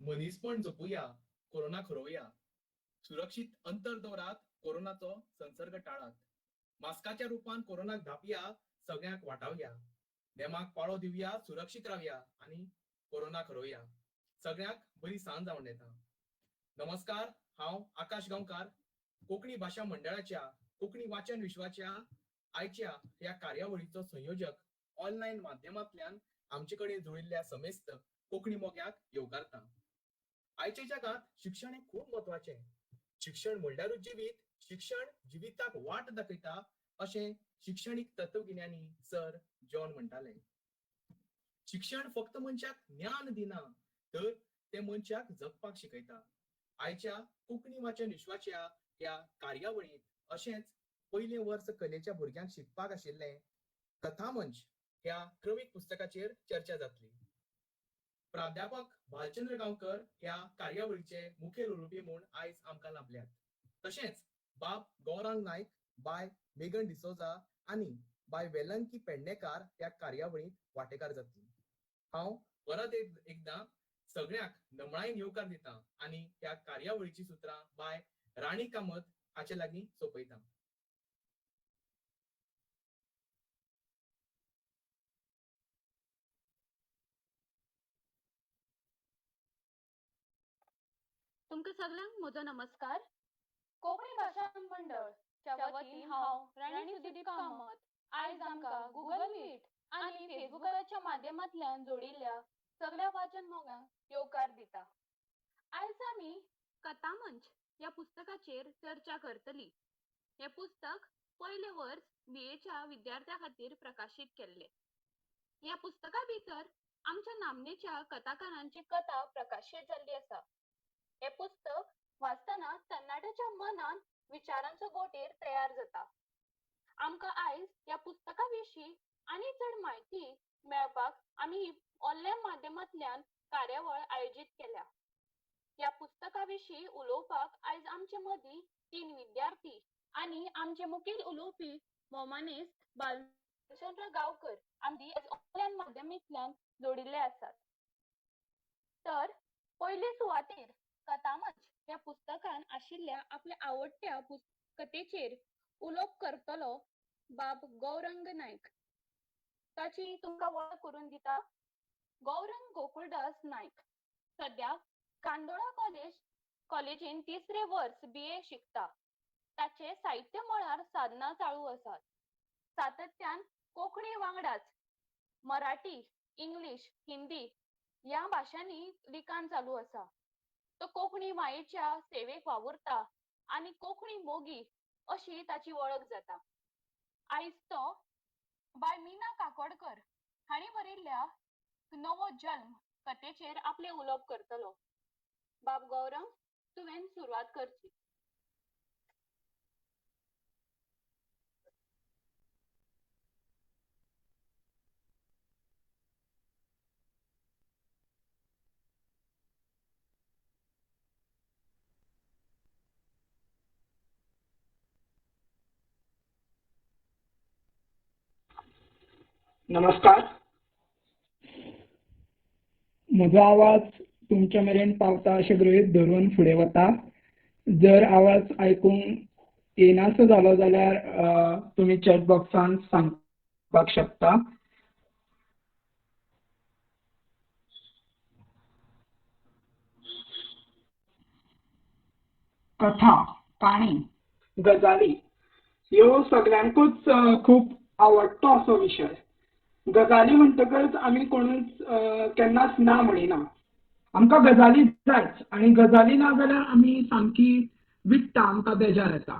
मनीसपण जपूया, कोरोना खरोवया. सुरक्षित अंतर दवरात, कोरोनाचो संसर्ग टाळात. मास्काच्या रूपान कोरोनाक धापया, सगळ्यांक वाटावया. नेमाक पाळो दिवया, सुरक्षित रावया आणि कोरोना खरोवया. सगळ्यांक बरी सांज जावन येता. नमस्कार, हांव आकाश गांवकार, कोंकणी भाशा मंडळाच्या कोंकणी वाचन विश्वाच्या आयच्या ह्या कार्यावळीचो संयोजक ऑनलाईन माध्यमांतल्यान आमचे कडेन जुळिल्ल्या समेस्त कोंकणी मोग्याक येवकारता. आयच्या जगात शिक्षण हे खूप महत्वाचे. शिक्षण म्हणल्यारूच जिवीत, शिक्षण जिविताक वाट दाखयता अशें शिक्षणीक तत्वगिन्यानी सर जॉन म्हणटाले. शिक्षण फक्त मनशाक ज्ञान दिना, तर ते मनशाक जगपाक शिकयता. आयच्या कोंकणी वाचन विश्वाच्या ह्या कार्यावळीत अशेंच पयले वर्स कलेच्या भुरग्यांक शिकपाक आशिल्ले कथा मंच ह्या क्रमीक पुस्तकाचेर चर्चा जातली. प्राध्यापक भालचंद्र गांवकर ह्या कार्यावळीचे मुखेल उलोवपी म्हूण आयज आमकां लाभल्यात. तशेंच बाब गौरांग नायक, बाय मेगन डिसोजा आनी बाय वेलंकी पेडणेकार ह्या कार्यावळीत वांटेकार जातली. हांव परत एकदां सगळ्यांक नमळायेन येवकार दिता आनी ह्या कार्यावळीची सुत्रां बाय राणी कामत हाचे लागीं सोंपयता. तुमकां सगळ्यांक म्हजो नमस्कार. कोंकणी भाशा मंडळच्या वतीन हांव राणी सुदीप कामत आयज आमकां गुगल मीट आनी फेसबुकाच्या माध्यमांतल्यान जोडिल्ल्या सगळ्या वाचन मोगांक येवकार दिता. आयज आमी कथा मंच ह्या पुस्तकाचेर चर्चा करतली. हे पुस्तक पयले वर्स बीएच्या विद्यार्थ्यां खातीर प्रकाशीत केल्ले. ह्या पुस्तका भितर आमच्या नामनेच्या कथाकारांची कथा प्रकाशीत जाल्ली आसा. हे पुस्तक वाचतना तरणाट्याच्या मनात विचारांचो गोटेर तयार जाता. आमकां आयज ह्या पुस्तका विशीं आनी चड म्हायती मेळपाक आमी ऑनलायन माध्यमांतल्यान कार्यावळ आयोजीत केल्या. ह्या पुस्तका विशीं उलोवपाक आयज आमचे मदीं 3 विद्यार्थी आनी आमचे मुखेल उलोवपी मोमानेस्त भालचंद्र गांवकर आमची ऑनलायन माध्यमांतल्यान जोडिल्ले आसात. तर पयले सुवातेर कथा मंच ह्या पुस्तकान आशिल्ल्या आपल्या आवडट्या कथेचेर उलोवप करतलो बाब गौरंग नायक. ताची तुमकां वळख करून दिता. गौरंग गोकुळदास नायक सद्या कांदोळा कॉलेजीन 3रे वर्स बीए शिकता. ताचे साहित्य मळार साधना चालू आसात. सातत्यान कोंकणी वांगडाच मराठी, इंग्लिश, हिंदी ह्या भाशांनी लिखाण चालू आसा. तो कोंकणी मायेच्या सेवेक वावुरता आनी कोंकणी मोगी अशी ताची वळख जाता. आयज तो बाय मीना काकोडकर हांणी बरयल्ल्या नवो जल्म कथेचेर आपले उलोवप करतलो. बाब गौरंग, तुवें सुरवात करची. नमस्कार. म्हजो आवाज तुमच्या मेरेन पावता अशें गृहीत धरून फुडें वता. जर आवाज आयकूंक येनासो जालो जाल्यार तुमी चॅट बॉक्सान सांगपाक शकता. कथा, काणी, गजाली ह्यो सगळ्यांकूच खूब आवडटो असो विशय. गजाली म्हणटकच आमी कोणूच केन्नाच ना म्हणिना. आमकां गजाली जायच आनी गजाली ना जाल्यार आमी सामकी विट्टा, आमकां बेजार येता.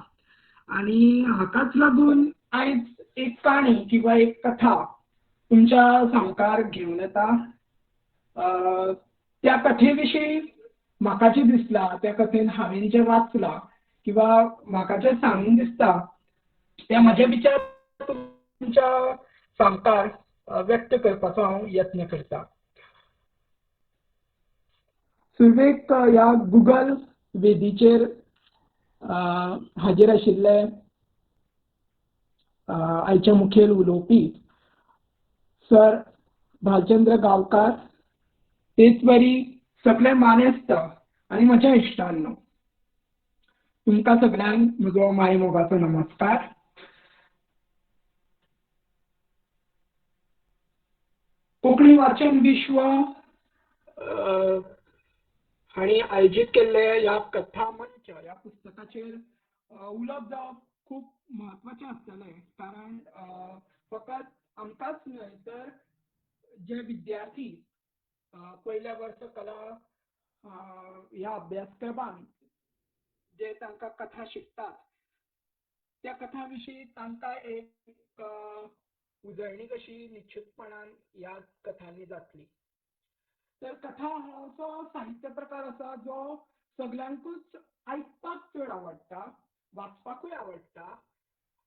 आनी हाकाच लागून आयज एक काणी किंवा एक कथा तुमच्या सांगकार घेवन येता. त्या कथे विशीं म्हाका जें दिसलां, त्या कथेन हांवें जें वाचलां किंवा म्हाका जें सांगून दिसता त्या म्हजे विचार तुमच्या सांगकार व्यक्त करपाचो हांव यत्न करता. सुरवेक ह्या गुगल वेदीचेर हाजीर आशिल्ले आयचे मुखेल उलोवपी सर भालचंद्र गांवकार, तेच बरी सगळे मानेस्त आणि म्हज्या इश्टांनो, तुमकां सगळ्यांक म्हजो मायमोगाचो नमस्कार. कोंकणी वाचन विश्व हांणी आयोजीत केल्ले ह्या कथा मंच ह्या पुस्तकाचेर उलोवप जावप खूब म्हत्वाचें आसतलें, कारण फकत आमकांच न्हय तर जे विद्यार्थी पयल्या वर्स कला ह्या अभ्यासक्रमान जे तांकां कथा शिकतात त्या कथा विशीं तांकां एक उजळणी कशी निश्चितपणान ह्या कथांनी जातली. तर कथा हो असो साहित्य प्रकार आसा जो सगळ्यांकूच आयकपाक चड आवडटा, वाचपाकूय आवडटा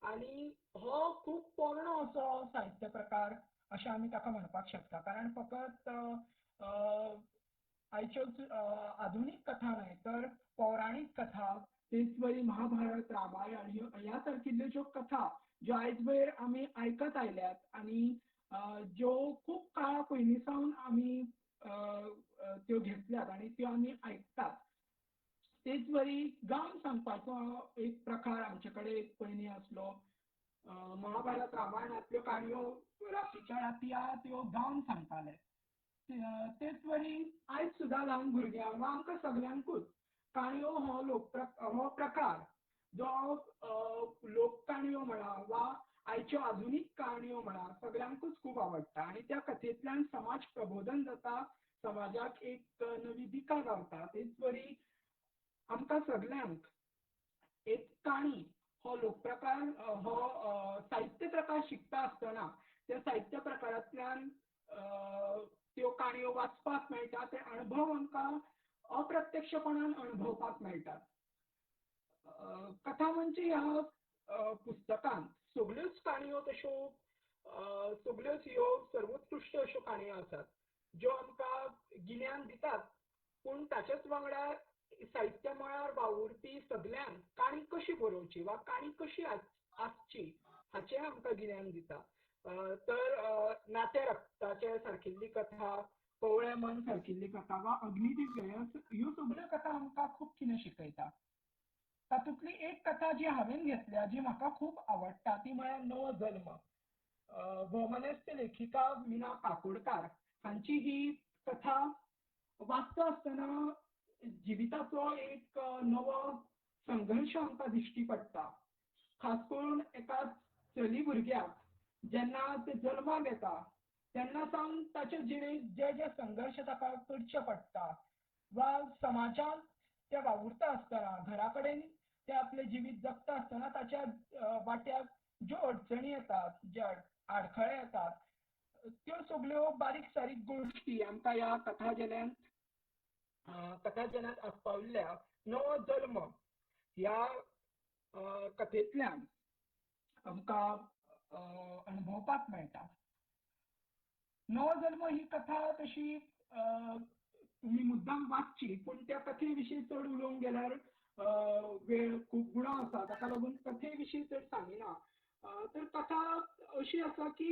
आणि हो खूब पोरणो असो साहित्य प्रकार अशें आमी ताका म्हणपाक शकता. कारण फकत आयच्योच आधुनीक कथा न्हय तर पौराणीक कथा, तेच वरी महाभारत, रामायण ह्या सारकिल्ल्यो ज्यो कथा ज्यो आयज वेळ आमी आयकत आयल्यात आणि ज्यो खूब काळा पयलीं सावन आमी त्यो घेतल्यात आणि त्यो आमी आयकतात. तेच वरी गांवन सांगपाचो एक प्रकार आमचे कडेन पयलीं आसलो. महाभारत रामायणांतल्यो काणयो रातीच्या राती त्यो गांवन सांगताले. तेच वरी आयज सुद्दां ल्हान भुरग्यांक वा आमकां सगळ्यांकूच काणयो हो प्रकार जो लोककाणयो म्हणा वा आयच्यो आधुनीक काणयो म्हणा सगळ्यांकूच खूब आवडटा आणि त्या कथेंतल्यान समाज प्रबोधन जाता, समाजाक एक नवी दिका गावता. तेच वरी आमकां सगळ्यांक एक काणी हो लोकप्रकार हो साहित्य प्रकार शिकता आसतना त्या साहित्य प्रकारांतल्यान त्यो काणयो वाचपाक मेळटा, ते अणभव आमकां अप्रत्यक्षपणान अणभवपाक मेळटात. कथा मंच ह्या पुस्तकांत सगळ्योच काणयो तश्यो सगळ्योच ह्यो सर्वोत्कृश्ट अश्यो काणयो आसात ज्यो आमकां गिन्यान दितात, पूण ताच्याच वांगडा साहित्य मळार वावुरपी सगळ्यांक काणी कशी बरोवची वा काणी कशी आसची हाचें आमकां गिन्यान दिता. तर नाते रक्ताचे सारकिल्ली कथा, कवळें मन सारकिल्ली कथा वा अग्निदीप ह्यो सगळ्यो कथा आमकां खूब कितें शिकयता. तातूंतली एक कथा जी हांवें घेतल्या जी म्हाका खूब आवडटा ती म्हळ्यार नवो जल्म. भोवमनस्थ लेखिका मीना काकोडकार हांची ही कथा वाचता आसतना जिविताचो एक नवो संघर्श आमकां दिश्टी पडटा. खास करून एका चली भुरग्याक जेन्ना ते जल्माक येता तेन्ना सावन ताचे जिणेंत जे जे संघर्श ताका करचे पडटा वा समाजांत ते वावुरता आसतना घरा कडेन ते आपलें जिवीत जगता आसतना ताच्या वाट्याक ज्यो अडचणी येतात, जे आडखळे येतात, त्यो सगळ्यो बारीक सारीक गोश्टी आमकां ह्या कथाजनांत आस्पाविल्ल्या नवो जल्म ह्या कथेंतल्यान आमकां अणभवपाक मेळटा. नवो जल्म ही कथा तशी तुमी मुद्दाम वाचची, पूण त्या कथे विशीं चड उलोवंक गेल्यार वेळ खूब उणो आसा, ताका लागून कथे विशीं चड सांगिना. तर कथा अशी आसा की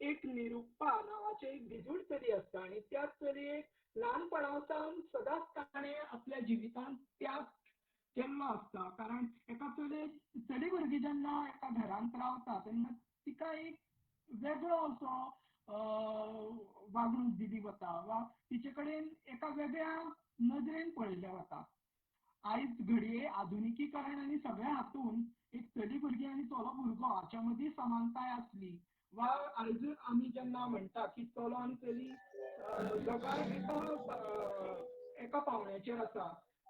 एक निरुप्पा नांवाची एक भिजूड चली आसता आणि त्या चलयेक ल्हानपणा सावन सदांच ताणें आपल्या जिवितांत त्याग केल्लो आसता. कारण एका चली भुरगी जेन्ना एका घरांत रावता तेन्ना तिका एक वेगळो असो वागणूक दिली वता वा तिचे कडेन एका वेगळ्या नदरेन पळयल्लें वता. आयज घडये आधुनिकीकरण आनी सगळ्या हातून एक चली भुरगी आनी चलो भुरगो हाच्या मदीं समानताय आसली वा आयज आमी जेन्ना म्हणटा की चलो आनी चली जगार एका पावंड्याचेर आसा,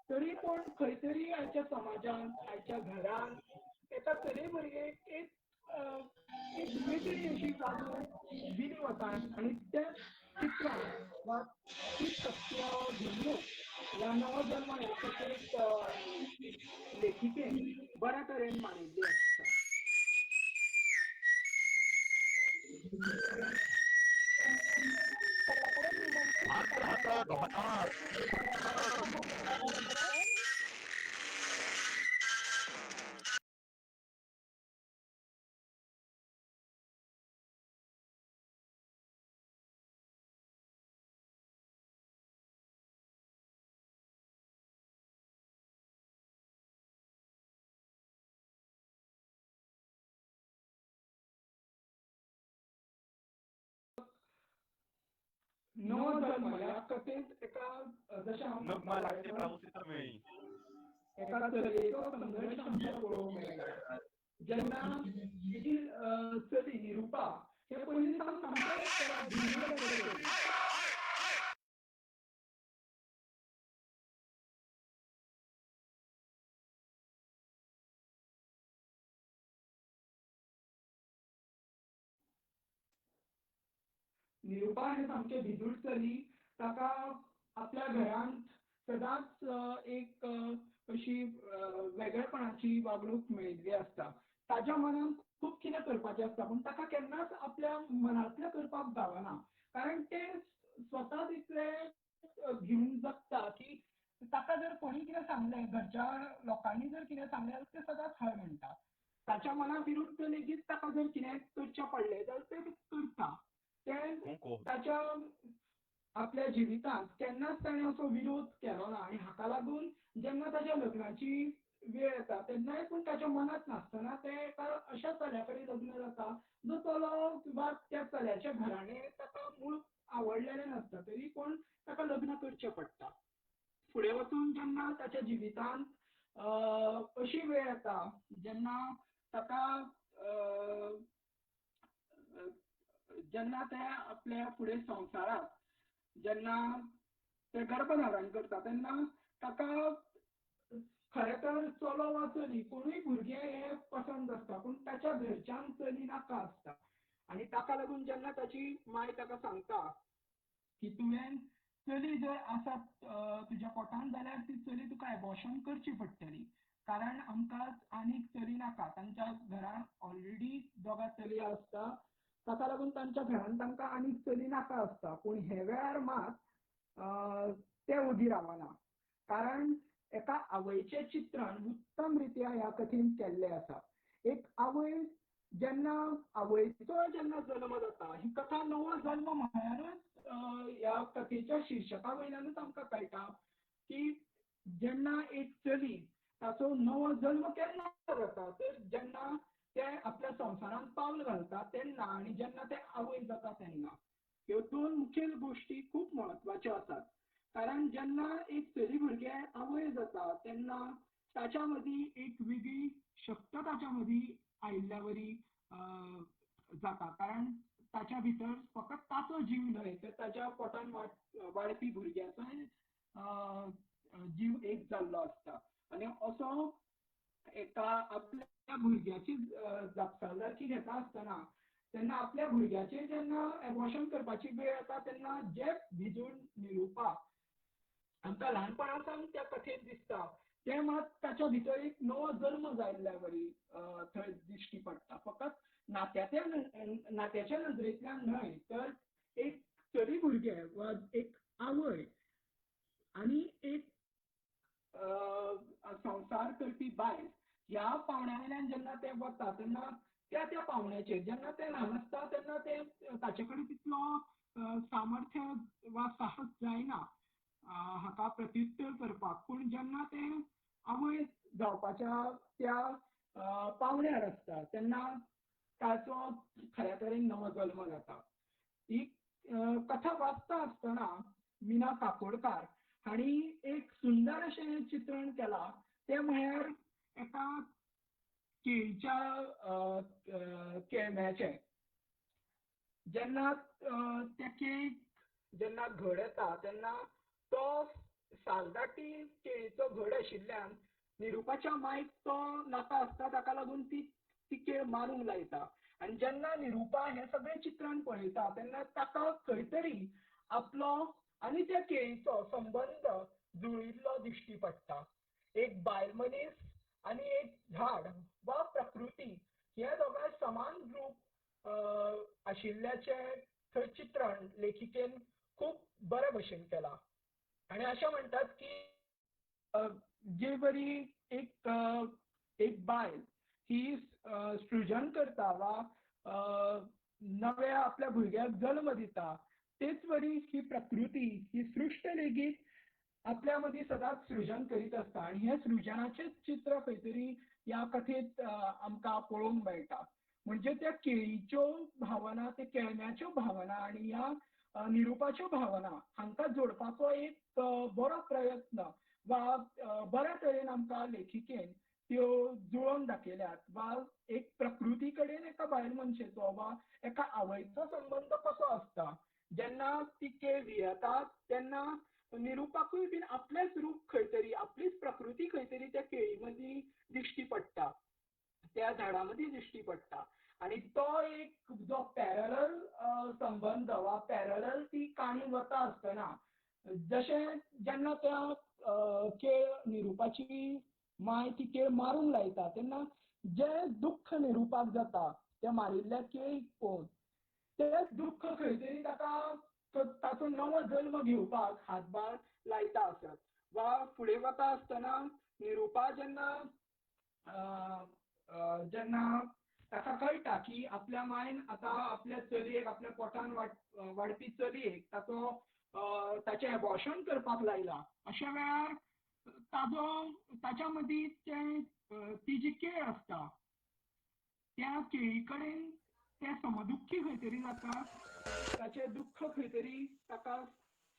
तरी पूण खंय तरी आयच्या समाजांत आयच्या घरांत एका चले भुरगेक एक वेगळी अशी वागणूक दिली वता आनी त्या चित्रान वा ती सत्य घडणूक ह्या नवो जल्म ह्या कथेक लेखिकेन बऱ्या तरेन मांडिल्ली आसता. नवो जल्म ह्या कथेंत एका जशें हांव नग्मा म्हणपाक लागचे लागलो, प्रामुख्यता मेळ्ळी. एका चलयेचो संघर्श आमकां पळोवंक मेळटा. जेन्ना ही चली निरुपा हे पयलीं सावन सामकेंच भिल्ल चली. निरुपा हें सामकें भिजूड चली. ताका आपल्या घरांत सदांच एक अशी वेगळेपणाची वागणूक मेळिल्ली आसता. ताच्या मनान खूब कितें करपाचें आसता पूण ताका केन्नाच आपल्या मनांतलें करपाक गावना. कारण तें स्वता तितलें भिवून जगता की ताका जर कोणी कितें सांगलें, घरच्या लोकांनी जर कितें सांगलें जाल्यार तें सदांच हय म्हणटा. ताच्या मना विरुद्ध लेगीत ताका जर कितें करचें पडलें जाल्यार तें करता. तें हुंको. ताच्या आपल्या जिवितांत केन्नाच ताणें असो विरोध केलो ना आनी हाका लागून जेन्ना ताच्या लग्नाची वेळ येता तेन्नाय पूण ताच्या मनांत नासतना तें एका अशा चल्या कडेन लग्न जाता जो चलो वा त्या चल्याचें घराणें ताका मूळ आवडलेलें नासता तरी पूण ताका लग्न करचें पडटा. फुडें वचून जेन्ना ताच्या जिवितांत अशी वेळ येता जेन्ना ताका जेन्ना ते आपल्या फुडें संवसारांत जेन्ना ते गर्भधारण करता तेन्ना ताका खरें तर चलो वा चली कोणूय भुरगें हें पसंद आसता पूण ताच्या घरच्यांक चली नाका आसता. आनी ताका लागून जेन्ना ताची माय ताका सांगता की तुवें चली जर आसत तुज्या पोटांत जाल्यार ती चली तुका एबॉर्शन करची पडटली कारण आमकां आनीक चली नाका. तांच्या घरान ऑलरेडी दोगां चलयो आसता ताका लागून तांच्या घरान तांकां आनीक चली नाका आसता. पूण हे वेळार मात ते ओगी रावना कारण एका आवयचें चित्रण उत्तम रित्या ह्या कथेंत केल्लें आसा. एक आवय जेन्ना आवयचो जेन्ना जल्म जाता ही कथा नवो जल्म म्हळ्यारूच ह्या कथेच्या शिर्शका वयल्यानूच आमकां कळटा की जेन्ना एक चली ताचो नवो जल्म केन्ना जाता तर जेन्ना ते आपल्या संवसारांत पावल घालता तेन्ना आनी जेन्ना ते आवय जाता तेन्ना. ह्यो दोन मुखेल गोश्टी खूब म्हत्वाच्यो आसात. कारण जेन्ना एक चली भुरगें आवय जाता तेन्ना ताच्या मदीं एक वेगळी शक्त ताच्या मदीं आयिल्ल्या वरी जाता. कारण ताच्या भितर फकत ताचो जीव न्हय तर ताच्या पोटान वाडपी भुरग्याचोय जीव एक जाल्लो आसता. आनी असो एका आपल्या भुरग्याची जापसालदारकी घेता आसतना तेन्ना आपल्या भुरग्याचें जेन्ना एबॉर्शन करपाची वेळ येता तेन्ना जे भिजून निरुपा आमकां ल्हानपणासान त्या कथेंत दिसता तें मात ताच्या भितर एक नवो जल्म जाल्ल्या वरी थंय दिश्टी पडटा. फकत नात्याच्या नदरेंतल्यान न्हय तर एक चली भुरगें वा एक आवय आनी एक संवसार करपी बायल ह्या पावंड्या वयल्यान जेन्ना ते वता तेन्ना त्या पावंड्याचेर जेन्ना ते ल्हान आसता तेन्ना ते ताचे कडेन तितलो सामर्थ्य वा साहस जायना हाका प्रत्युत्तर करपाक. पूण जेन्ना ते आवय जावपाच्या त्या पावंड्यार आसता तेन्ना ताचो खऱ्या तरेन नवो जल्म जाता. ही कथा वाचता आसतना मिना काकोडकार हांणी एक सुंदर अशें चित्रण केलां तें म्हळ्यार एका केळीच्या केळम्याचें. जेन्ना त्या केळीक जेन्ना घड येता तेन्ना तो सालदाटी केळीचो घड आशिल्ल्यान निरुपाच्या मायक तो नाका आसता ताका लागून ती केळ मारूंक लायता. आनी जेन्ना निरुपा हें सगळें चित्रण पळयता तेन्ना ताका खंय तरी आपलो आनी त्या केळीचो संबंद जुळिल्लो दिश्टी पडटा. एक बायल मनीस आनी एक झाड वा प्रकृती हे दोगांय समान रूप आशिल्ल्याचें थंय चित्रण लेखिकेन खूब बरे भशेन केलां. आनी अशें म्हणटात की जे बरी एक बायल ही सृजन करता वा नव्या आपल्या भुरग्याक जल्म दिता तेच बरी ही प्रकृती ही सृश्ट लेगीत आपल्या मदीं सदांच सृजन करीत आसता. आनी हें सृजनाचेंच चित्र खंय तरी ह्या कथेंत आमकां पळोवंक मेळटा. म्हणजे त्या केळीच्यो भावना, त्या केळम्याच्यो भावना आनी ह्या निरुपाच्यो भावना हांकां जोडपाचो एक बरो प्रयत्न वा बऱ्या तरेन आमकां लेखिकेन त्यो जुळोवन दाखयल्यात वा एक प्रकृती कडेन एका बायल मनशेचो वा एका आवयचो संबंद कसो आसता जेन्ना ती केळ भियेता तेन्ना निरुपाकूय बीन आपलेंच रूप खंय तरी आपलीच प्रकृती खंय तरी त्या केळी मदीं दिश्टी पडटा त्या झाडा मदीं दिश्टी पडटा आणि तो एक जो पॅरलल संबंध वा पॅरलल ती काणी वता आसतना जशें जेन्ना त्या केळ निरुपाची माय ती केळ मारूंक लायता तेन्ना जे दुख्ख निरुपाक जाता त्या मारिल्ल्या केळीक पळोवन तेच दुख्ख खंय तरी ताका ताचो नवो जल्म घेवपाक हातभार लायता आसत वा फुडें वता आसतना निरुपा जेन्ना जेन्ना ताका कळटा की आपल्या मायन आतां आपल्या चलयेक आपल्या पोटान वाडपी चलयेक ताचें एबॉर्शन करपाक लायलां अशा वेळार ताच्या मदीं ती जी केळ आसता त्या केळी कडेन तें समदुख्खी खंय तरी जाता ताचें दुख्ख खंय तरी ताका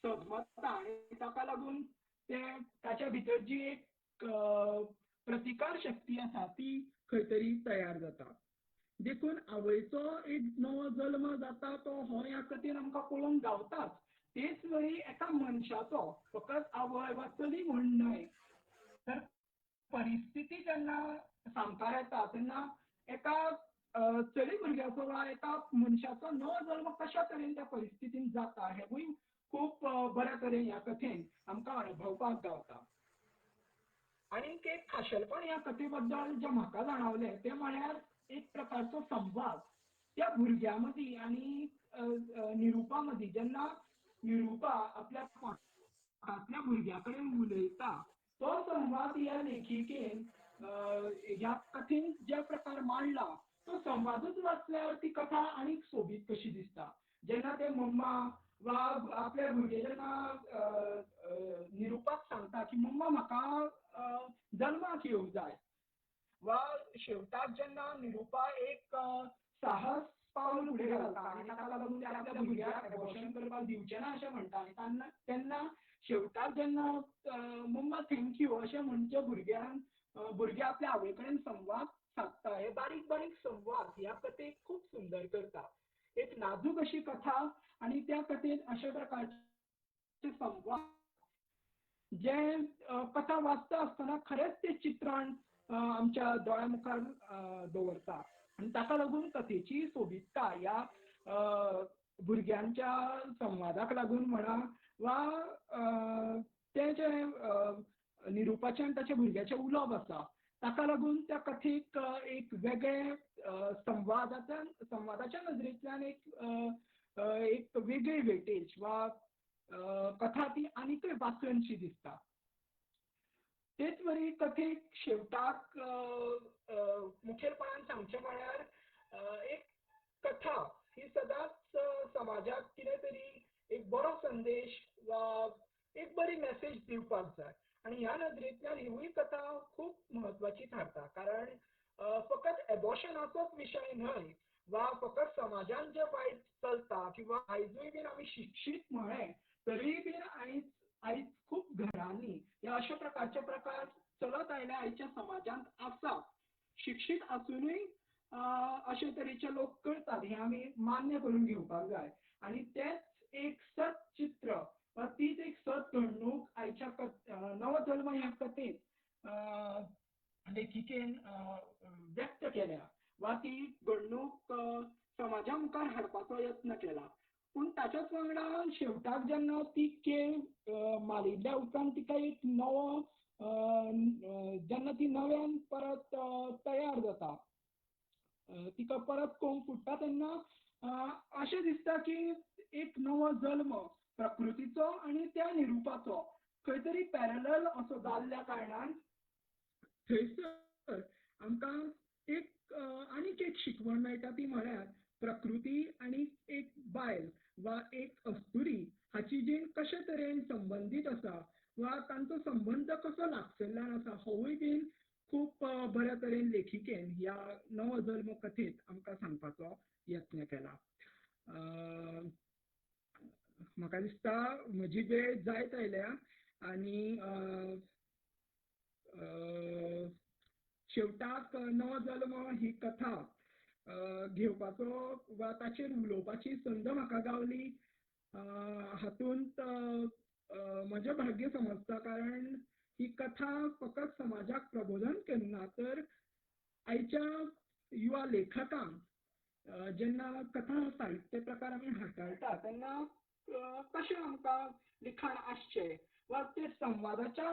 सजमत्ता आनी ताका लागून ताच्या भितर जी एक प्रतिकार शक्ती आसा ती खंय तरी तयार जाता देखून आवयचो एक नवो जल्म जाता तो हो ह्या कथेन आमकां पळोवंक गावताच तेच वेळी एका मनशाचो फकत आवय वा चली म्हूण न्हय तर परिस्थिती जेन्ना सांगता येता तेन्ना एका चली भुरग्याचो वा एका मनशाचो नवो जल्म कशा तरेन त्या परिस्थितीन जाता हेवूय खूब बऱ्या तरेन ह्या कथेन आमकां अनुभवपाक गावता आनीक एक खाशेलपण ह्या कथे बद्दल जें म्हाका जाणवलें तें म्हळ्यार एक प्रकारचो संवाद त्या भुरग्या मदीं आनी निरुपा मदीं जेन्ना निरुपा आपल्या पोटांतल्या भुरग्या कडेन उलयता तो संवाद ह्या लेखिकेन ह्या कथेन ज्या प्रकार मांडला तो संवादूच वाचल्यार ती कथा आनीक सोबीत कशी दिसता जेन्ना ते मम्मा वा आपल्या भुरगे जेन्ना निरुपाक सांगता की मम्मा म्हाका जल्माक येवंक जाय वा शेवटाक जेन्ना निरुपा एक साहस पावल फुडें घालता आनी ताका लागून ते आपल्या भुरग्याक एबॉर्शन करपाक दिवचें ना अशें म्हणटा आनी तेन्ना शेवटाक जेन्ना मम्मा थँक्यू अशें म्हणचे भुरगे आपल्या आवय कडेन संवाद सादता हे बारीक बारीक संवाद ह्या कथेक खूब सुंदर करता एक नाजूक अशी कथा आनी त्या कथेन अशा प्रकारचे संवाद जे कथा वाचता आसतना खरेंच ते चित्रण आमच्या दोळ्या मुखार दवरता आनी ताका लागून कथेची सोबीतकाय ह्या भुरग्यांच्या संवादाक लागून म्हणा वा ते जे निरुपाचें आनी ताच्या भुरग्याचें उलोवप आसा ताका लागून त्या कथेक एक वेगळे संवादाच्या नदरेंतल्यान एक वेगळी वेटेज वा कथा ती आनीकय वाचनशी दिसता तेच वरी कथेक शेवटाक मुखेलपणान सांगचें म्हळ्यार एक कथा ही सदांच समाजाक कितें तरी एक बरो संदेश वा एक बरी मेसेज दिवपाक जाय आनी ह्या नदरेंतल्यान हिवूय कथा खूब म्हत्वाची थारता कारण फकत एबॉर्शनाचोच विशय न्हय वा फकत समाजान जें वायट चलता किंवा आयजूय बीन आमी शिक्षीत म्हळें तरीय बीन आयज खूब घरांनी ह्या अशा प्रकारचे प्रकार चलत आयल्या आयच्या समाजांत आसा शिक्षीत आसुनूय अशे तरेचे लोक करतात हे आमी मान्य करून घेवपाक जाय आनी तेच एक सत चित्र वा तीच एक सत घडणूक आयच्या नवो जल्म ह्या कथेत लेखिकेन व्यक्त केल्या वा ती घडणूक समाजा मुखार हाडपाचो यत्न केला पूण ताच्याच वांगडा शेवटाक जेन्ना ती केळ मारिल्ल्या उपरांत तिका एक नवो जेन्ना ती नव्यान परत तयार जाता तिका परत कोंब फुट्टा तेन्ना अशें दिसता की एक नवो जल्म प्रकृतीचो आनी त्या निरुपाचो खंय तरी पॅरलल असो जाल्ल्या कारणान थंयसर आमकां एक आनीक एक शिकवण मेळटा ती म्हळ्यार प्रकृती आनी एक बायल वा एक अस्तुरी हाची जीण कशे तरेन संबंदीत आसा वा तांचो संबंद कसो लागसल्ल्यान आसा होवूय बीन खूब बऱ्या तरेन लेखिकेन ह्या नवो जल्म कथेत आमकां सांगपाचो यत्न केला म्हाका दिसता म्हजी वेळ जायत आयल्या आनी शेवटाक नवो जल्म ही कथा घेवपाचो वा ताचेर उलोवपाची संद म्हाका गावली हातूंत म्हजें भाग्य समजता कारण ही कथा फकत समाजाक प्रबोधन करना तर आयच्या युवा लेखकांक जेन्ना कथा साहित्य प्रकार आमी हाताळटा तेन्ना कशें आमकां लिखाण आसचें वा ते संवादाच्या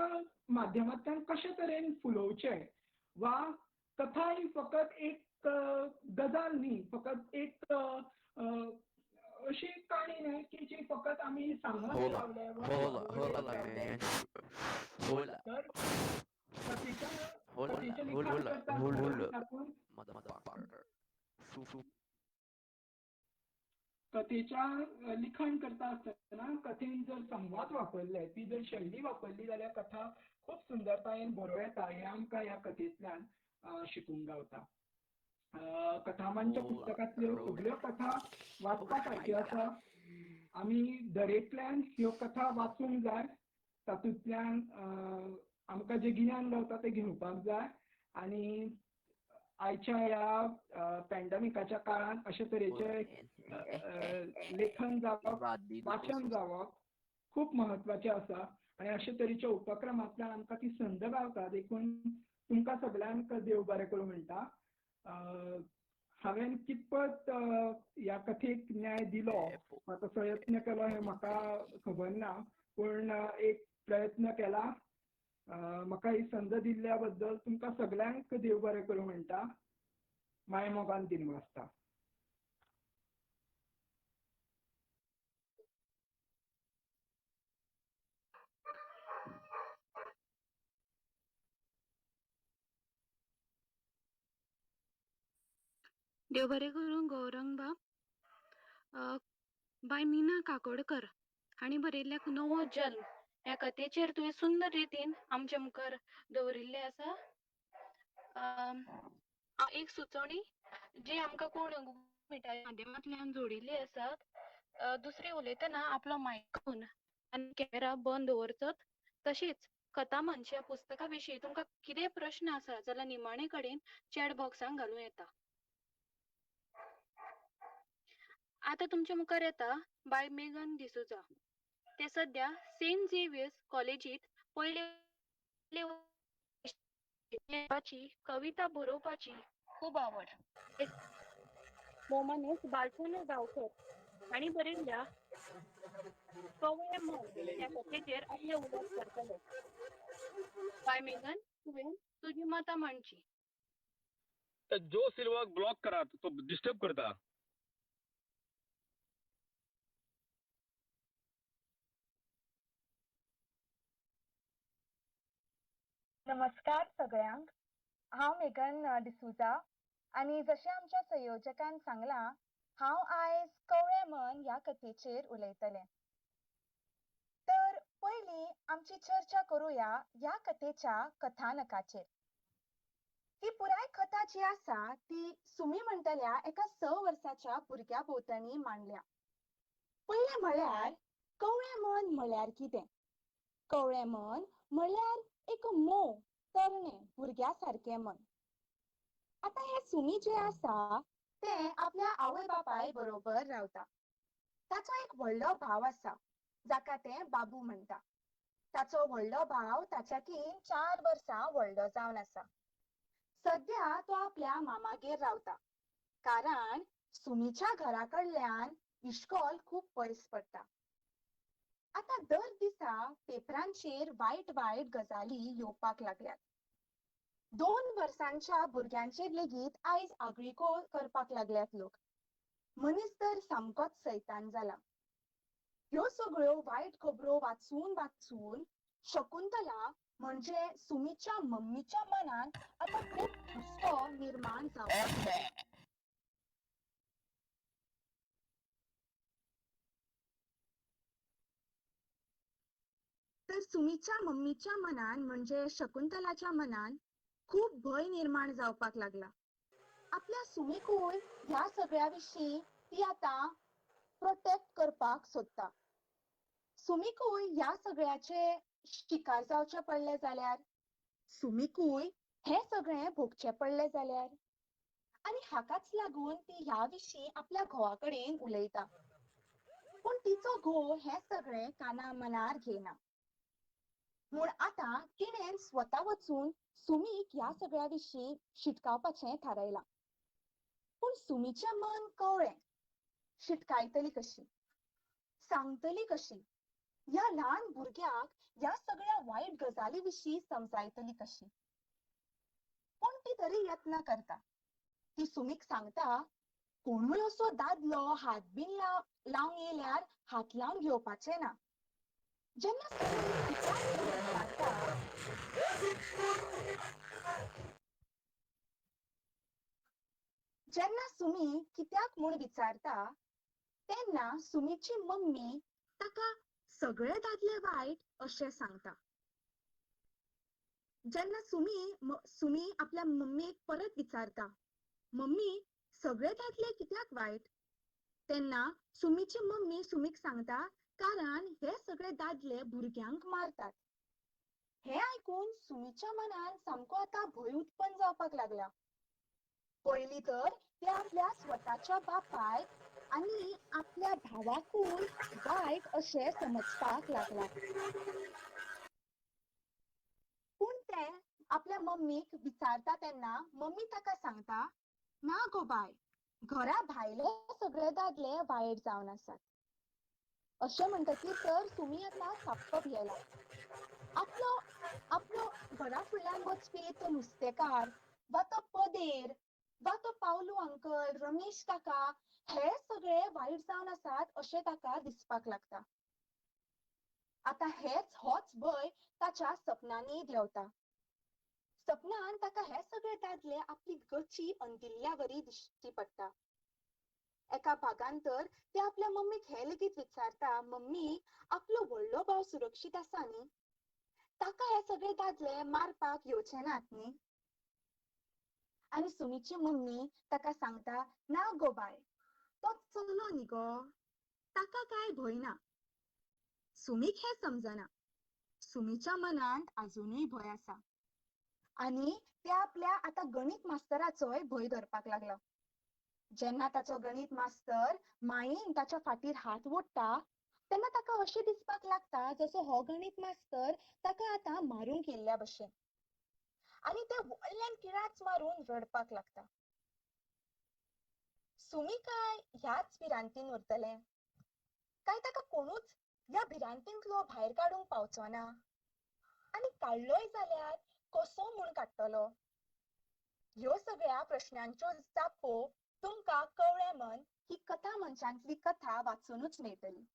माध्यमांतल्यान कशे तरेन फुलोवचें वा कथा ही फकत एक गजाल न्ही फकत एक अशी काणी न्ही की जी फकत आमी सांगत रावले तर कथेच्या कथेचें लिखाण करता आसतना तातूंत कथेच्या लिखाण करता आसतना कथेन जर संवाद वापरले ती जर शैली वापरली जाल्यार कथा खूब सुंदरतायेन बरोवं येता हें आमकां ह्या कथेंतल्यान शिकूंक गावता कथामांच्या पुस्तकांतल्यो सगळ्यो कथा वाचपा सारक्यो आसा आमी दरेकल्यान ह्यो कथा वाचूंक जाय तातूंतल्यान आमकां जें गिन्यान गावता तें घेवपाक जाय आनी आयच्या ह्या पॅन्डेमिकाच्या काळांत अशे तरेचें लेखन जावप वाचन जावप खूब म्हत्वाचें आसा आनी अशे तरेच्या उपक्रमांतल्यान आमकां ती संद गावता देखून तुमकां सगळ्यांक देव बरें करूं म्हणटा हांवें कितपत ह्या कथेक न्याय दिलो वा तसो यत्न केलो हें म्हाका खबर ना पूण एक प्रयत्न केला म्हाका ही संद दिल्ल्या बद्दल तुमकां सगळ्यांक देव बरें करूं म्हणटा माय मोगान दिनवासता देव बरें करूं गौरंग बाब बाय मीना काकोडकर हांणी बरयल्ल्या नवो जल्म ह्या कथेचेर तुवें सुंदर रितीन आमचे मुखार दवरिल्लें आसा एक सुचोवणी जी आमकां कोण मिटाच्या माध्यमांतल्यान जोडिल्ली आसा दुसरें उलयतना आपलो मायक्रोफोन आनी कॅमेरा बंद दवरचोत तशेंच कथा मंच ह्या पुस्तका विशीं तुमकां कितें प्रश्न आसा जाल्यार निमाणे कडेन चॅट बॉक्सांत घालूं येता आता तुमच्या मुखार येता बाय मेगन डिसूजा ते सध्या सेंट झेवियर्स कॉलेजीत पयले कविता बरोवपाची खूब आवड मोमनीस बालचंद्र गांवकर हांणी बरयल्ल्या कवळे मन ह्या कथेचेर आपले उलोवप करतले बाय मेगन तुवें तुजी मतां मांडची जो सिल्वाक ब्लॉक करात तो डिस्टर्ब करता नमस्कार सगळ्यांक हांव मेगन डिसूजा आनी जशें आमच्या संयोजकान सांगलां हांव आयज कवळें मन ह्या कथेचेर उलयतलें तर पयलीं आमची चर्चा करुया ह्या कथेच्या कथानकाचेर ही पुराय कथा जी आसा ती सुमी म्हणटल्या एका 6 वर्साच्या भुरग्या भोंवतणी मांडल्या पयलें म्हळ्यार कवळें मन म्हळ्यार कितें कवळें मन म्हळ्यार एक मोव तरणे भुरग्या सारकें मन आता हे सुमी जे आसा ते आपल्या आवय बापाय बरोबर रावता ताचो एक व्हडलो भाव आसा जाका ते बाबू म्हणटा ताचो व्हडलो भाव ताच्याकीन 4 वर्सां व्हडलो जावन आसा सध्या तो आपल्या मामागेर रावता कारण सुमीच्या घरा कडल्यान इश्कॉल खूब पयस पडटा आता दर दिसा पेपरांचेर वायट वायट गजाली येवपाक लागल्यात 2 वर्सांच्या भुरग्यांचेर लेगीत आयज आगळीको करपाक लागल्यात लोक मनीस तर सामकोच सैतान जाला ह्यो सगळ्यो वायट खबरो वाचून वाचून शकुंतला म्हणजे सुमीच्या मम्मीच्या मनान आता खूब हुस्को निर्माण जावपाक लागला तर सुमीच्या मम्मीच्या मनान म्हणजे शकुंतलाच्या मनान खूब भय निर्माण जावपाक लागला आपल्या सुमीकूय ह्या सगळ्या विशीं ती आता प्रोटेक्ट करपाक सोदता सुमीकूय ह्या सगळ्याचे शिकार जावचे पडले जाल्यार, सुमीकूय हे सगळे भोगचे पडले जाल्यार, आणि हाकाच लागून ती ह्या विशीं आपल्या घोवा कडेन उलयता. पूण तिचो घोव हे सगळे काना मनार घेयना. म्हूण आतां तिणेन स्वता वचून सुमीक ह्या सगळ्या विशीं शिटकावपाचें थारायलां. पूण सुमीचें मन कवळें. शिटकायतली कशी, सांगतली कशी, ह्या ल्हान भुरग्याक ह्या सगळ्या वायट गजाली विशीं समजायतली कशी. पूण ती तरी यत्न करता. ती सुमीक सांगता, कोणूय असो दादलो हात बीन लावंक येयल्यार हात लावन घेवपाचे ना. जेन्ना सुमीक कित्याक म्हूण विचारता, जेन्ना सुमी कित्याक म्हूण विचारता, तेन्ना सुमीची मम्मी ताका सगळे दादले वायट अशें सांगता. जेन्ना सुमी आपल्या मम्मीक परत विचारता, मम्मी सगळे दादले कित्याक वायट, तेन्ना सुमीची मम्मी सुमीक सांगता, कारण हे सगळे दादले भुरग्यांक मारतात. हे आयकून सुमीच्या मनान सामको आतां भंय उत्पन्न जावपाक लागला. पयलीं तर ते आपल्या स्वताच्या बापायक आनी आपल्या भावाकूय वायट अशें समजपाक लागला. पूण ते आपल्या मम्मीक विचारता तेन्ना मम्मी ताका सांगता, ना गो बाय, घरा भायले सगळे दादले वायट जावन आसात. अशें म्हणटकीर तर सुमी आतां साप्प भियेला. आपलो घरा फुडल्यान वचपी तो नुस्तेकार, वा तो पदेर, वा तो पावलू अंकल, रमेश काका, हे सगळे वायट जावन आसात अशें ताका दिसपाक लागता. आतां होच भंय ताच्या सपनांनी देंवता. सपनान ताका हे सगळे दादले आपली गची अंदिल्ल्या वरी दिश्टी पडटा. एका भागान तर ते आपल्या मम्मीक हे लेगीत विचारता, मम्मी आपलो व्हडलो भाव सुरक्षीत आसा न्ही? ताका हे सगळे दादले मारपाक येवचे नात न्ही? आनी सुमीची मम्मी ताका सांगता, ना गो बाय, तो चलो न्ही गो, ताका काय भंय ना. सुमीक हे समजना. सुमीच्या मनांत अजुनूय भंय आसा. आनी ते आपल्या आतां गणित मास्तराचोय भंय धरपाक लागला. जेन्ना ताचो गणित मास्तर मायेन ताच्या फाटीर हात ओडटा, तेन्ना ताका अशें दिसपाक लागता जसो हो गणित मास्तर ताका आतां मारूंक येयल्ल्या भशेन. आनी ते व्हडल्यान किळाच मारून रडपाक लागता. सुमी काय ह्याच भिरांतीन उरतलें? काय ताका कोणूच ह्या भिरांतींतलो भायर काडूंक पावचो ना? आनी काडलोय जाल्यार कसो म्हूण काडटलो? ह्यो सगळ्या प्रश्नांच्यो जापो तुमकां कवळें मन ही कथा मंचांतली कथा वाचूनच मेळटली.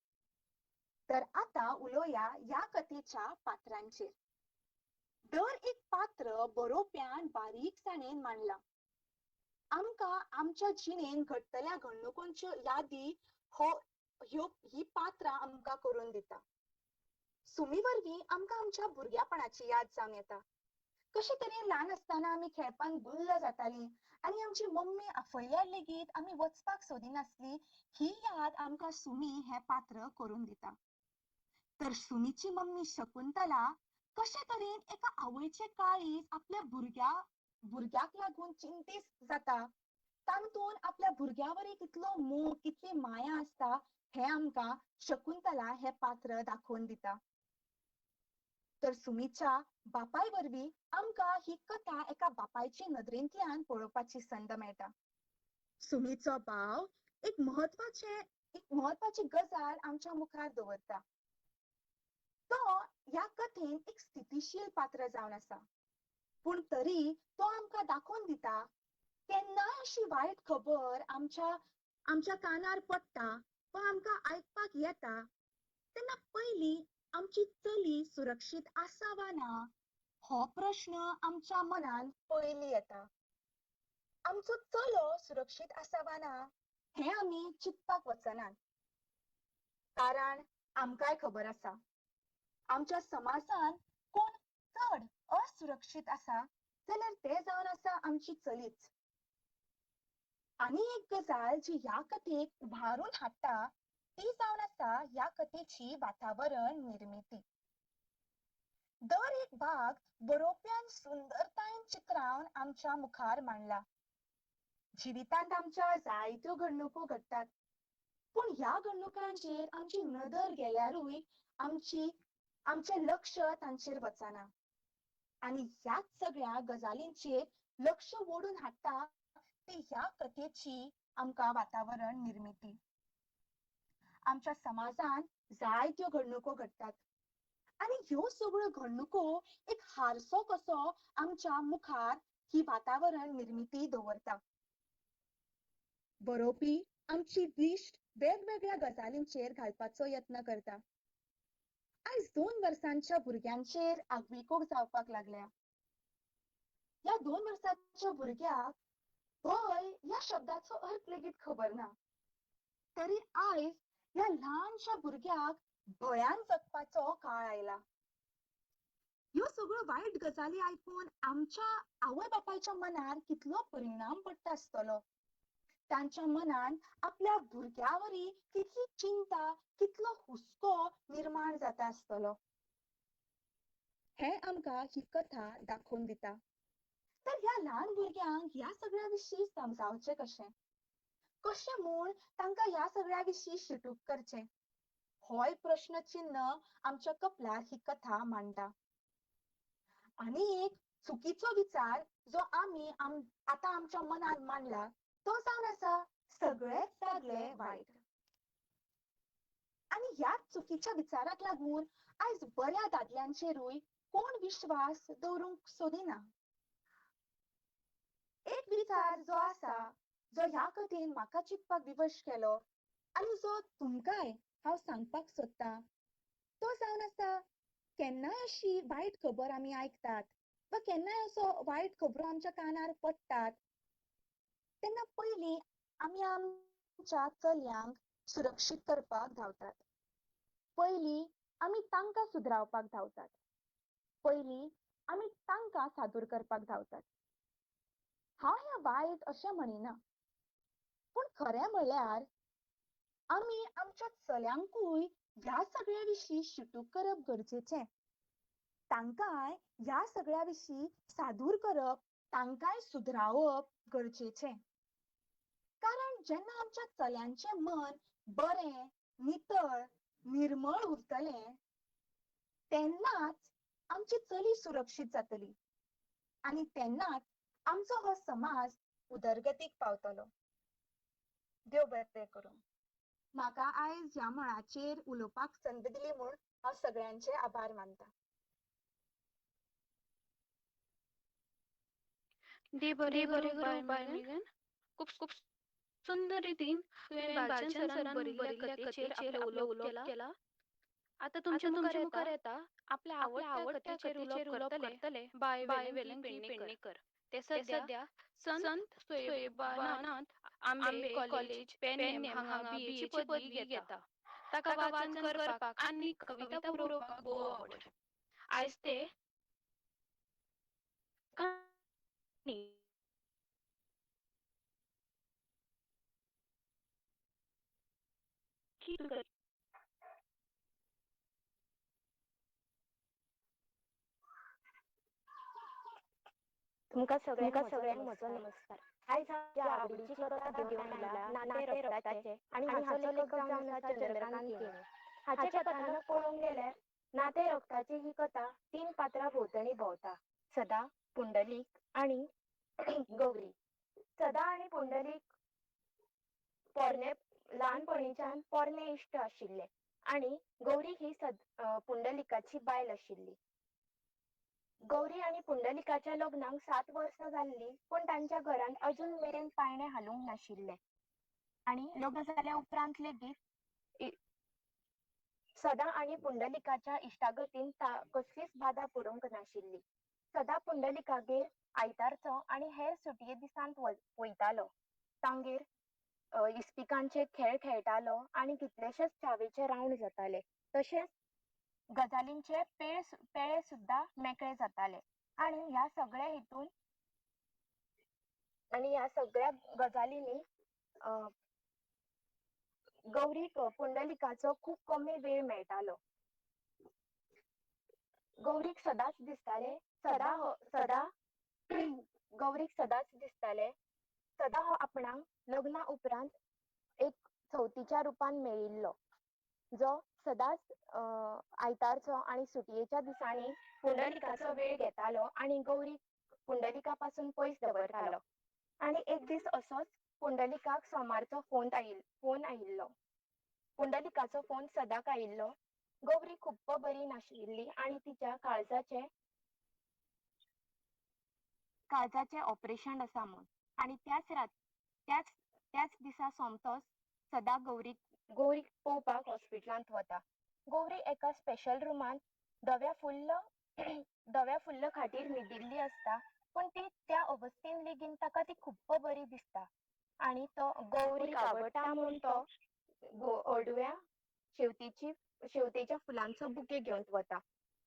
तर आतां उलोवया ह्या कथेच्या पात्रांचेर. दर एक पात्र बरोवप्यान बारीकसाणेन मांडलां. आमकां आमच्या जिणेन घडटल्या घडणुकांच्यो यादी ही पात्रां आमकां करून दिता. सुमी वरवीं आमकां आमच्या भुरग्यापणाची याद जावन येता. कशे तरेन ल्हान आसतना आमी खेळपान गुल्ल जातालीं आनी आमची मम्मी आफयल्यार लेगीत आमी वचपाक सोदिनासलीं, ही याद आमकां सुमी हे पात्र करून दिता. तर सुमीची मम्मी शकुंतला कशे तरेन एका आवयचे काळीज आपल्या भुरग्याक लागून चिंतीत जाता, तातून आपल्या भुरग्यावरी कितलो मोग, कितली माया आसता हे आमकां शकुंतला हे पात्र दाखोवन दिता. तर सुमीच्या बापाय वरवीं आमकां ही कथा एका बापायची नदरेंतल्यान पळोवपाची संद मेळटा. सुमीचो भाव एक म्हत्वाची गजाल आमच्या मुखार दवरता. तो ह्या कथेन एक स्थितीशील पात्र जावन आसा. पूण तरी तो आमकां दाखोवन दिता, केन्नाय अशी वायट खबर आमच्या कानार पडटा वा आमकां आयकपाक येता, तेन्ना पयलीं आमची चली सुरक्षीत आसा वा ना हो प्रश्न आमच्या मनान पयलीं येता. आमचो चलो सुरक्षीत आसा वा ना हें आमी चिंतपाक वचनात. कारण आमकांय खबर आसा, आमच्या समाजान कोण चड असुरक्षीत आसा जाल्यार ते जावन आसा आमची चलीच. आनी एक गजाल जी ह्या कथेक उबारून हाडटा ती जावन आसा ह्या कथेची वातावरण निर्मिती. दर एक भाग बरोवप्यान सुंदरतायेन चित्रावन आमच्या मुखार मांडला. जिवितांत आमच्या जायत्यो घडणुको घडटात, पूण ह्या घडणुकांचेर आमची नदर गेल्यारूय आमचे लक्ष तांचेर वचना. आणि ह्याच सगळ्या गजालींचेर लक्ष ओडून हाडटा ती ह्या कथेची आमकां वातावरण निर्मिती. आमच्या समाजान जायत्यो घडणुको घडटात आणि ह्यो सगळ्यो घडणुको एक हारसो कसो आमच्या मुखार ही वातावरण निर्मिती दवरता. बरोवपी आमची दिश्ट वेगवेगळ्या गजालींचेर घालपाचो यत्न करता. आयज 2 वर्सांच्या भुरग्यांचेर आगविकोक जावपाक लागल्या. ह्या 2 वर्सांच्या भुरग्याक भय ह्या शब्दाचो अर्थ लेगीत खबर ना. तरी आयज ह्या ल्हानशा भुरग्याक भयान जगपाचो काळ आयला. ह्यो सगळ्यो वायट गजाली आयकून आमच्या आवय बापायच्या मनार कितलो परिणाम पडटा आसतलो. तांच्या मनान आपल्या भुरग्यावरी कितली चिंता, कितलो हुस्को निर्माण जाता आसतलो. हे आमकां ही कथा दाखोवन दिता. तर ह्या ल्हान भुरग्यांक ह्या सगळ्या विशीं समजावचें कशें? कशें म्हूण तांकां ह्या सगळ्या विशीं शिटूक करचें? हो एक प्रश्नचिन्ह आमच्या कपलार ही कथा मांडटा. आनी एक चुकीचो विचार जो आमी आतां आमच्या मनान मांडला तो जावन आसा सगळेच दादले वायट. आनी ह्याच चुकीच्या विचाराक लागून आयज बऱ्या दादल्यांचेरूय कोण विश्वास दवरूंक सोदिना. एक विचार जो आसा जो ह्या कथेन म्हाका चिंतपाक विवश केलो आनी जो तुमकांय हांव सांगपाक सोदतां तो जावन आसा केन्नाय अशी वायट खबर आमी आयकतात वा केन्नाय असो वायट खबरो आमच्या कानार पडटात तेन्ना पयलीं आमी आमच्या चलयांक सुरक्षीत करपाक धांवतात. पयलीं आमी तांकां सुदरावपाक धांवतात. पयलीं आमी तांकां सादूर करपाक धांवतात. हांव हें वायट अशें म्हणिना, पूण खरें म्हणल्यार आमी आमच्या चल्यांकूय ह्या सगळ्या विशीं शिटूक करप गरजेचें. तांकांय ह्या सगळ्या विशीं सादूर करप, तांकांय सुदरावप गरजेचें. कारण जेन्ना आमच्या चल्यांचें मन बरें, नितळ, निर्मळ उरतलें तेन्नाच आमची चली सुरक्षीत जातली आनी तेन्नाच आमचो हो समाज उदरगतीक पावतलो. देव बरें करूं. म्हाका आयज ह्या मळाचेर उलोवपाक संद दिली म्हूण हांव सगळ्यांचे आभार मानतां. दे बरे करूं बाय मेघन. खूप सुंदर रितीन तुवें बालचंद सरान बरयल्ल्या कथेचेर आपलो उलोवप केला. आता तुमच्या मुखार येता आपल्या आवडत्या कथेचेर उलोवप करतले बाय वेलंकी पेडणेकर. ते सध्या संत सोयेबानाथ आंबे कॉलेज पेडणेम हांगा BA ची पदवी घेता. ताका वाचन करपाक आनी कविता बरोवपाक भोव आवड. आयज ते तुमका सगळ्यांक म्हजो नमस्कार. आयज हांव आवडीची कथा घेवन आयला नाते रक्ताचे आणि हाचो लेखक जावन आसा चंद्रकांत केणी. हाचे कथानक पळोवंक गेल्यार नाते रक्ताची ही कथा 3 पात्रां भोंवतणी भोंवता. सदा, पुंडलीक आणि गौरी. सदा आनी पुंडलीक ल्हानपणीच्यान पोरणे इश्ट आशिल्ले आणि गौरी ही पुंडलिकाची बायल आशिल्ली. गौरी आणि पुंडलिकाच्या लग्नाक 7 वर्सां जाल्ली पण तांच्या घरान अजून मेरेन पायणे हालूंक नाशिल्ले आणि लग्न जाल्या उपरांत लेगीत सदा आणि पुंडलिकाच्या इश्टागतीन कसलीच बाधा पडूंक नाशिल्ली. सदा पुंडलिकागेर आयतारचो आणि हेर सुटये दिसांत वयतालो. तांगेर इस्पिकांचे खेळ खेळटालो आणि कितलेशेच च्यावेचे रावंड जाताले. तशेंच गजालींचे पेळे सुद्धा मेकळे जाताले आणि ह्या सगळ्या गजालींनी गौरीक पुंडलिकाचो खूप कमी वेळ मेळटालो. गौरीक सदांच दिसताले सदा गौरीक सदांच दिसताले सदा हो आपणाक लग्ना उपरांत एक चवथीच्या रुपान मेळिल्लो, जो सदांच आयतारचो आनी सुटयेच्या दिसांनी पुंडलिकाचो वेळ घेतालो आनी गौरीक पुंडलिका पासून पयस दवरतालो. आनी एक दीस असोच पुंडलिकाक सोमारचो फोन आयिल्लो. पुंडलिकाचो फोन सदांच आयिल्लो. गौरी खूप बरी नाशिल्ली आनी तिच्या काळजाचे ऑपरेशन आसा म्हूण आनी त्याच दिसा सोमतोच सदा गौरीक पळोवपाक हॉस्पिटलांत वता. गौरी एका स्पेशल रुमान धव्या फुल्ल खाटीर न्हिदिल्ली आसता, पूण ती त्या अवस्थेन लेगीत ताका ती खूप बरी दिसता. आनी तो गौरीक आवडटा म्हूण तो ओडव्या शेवतेच्या फुलांचो बुके घेवन वता.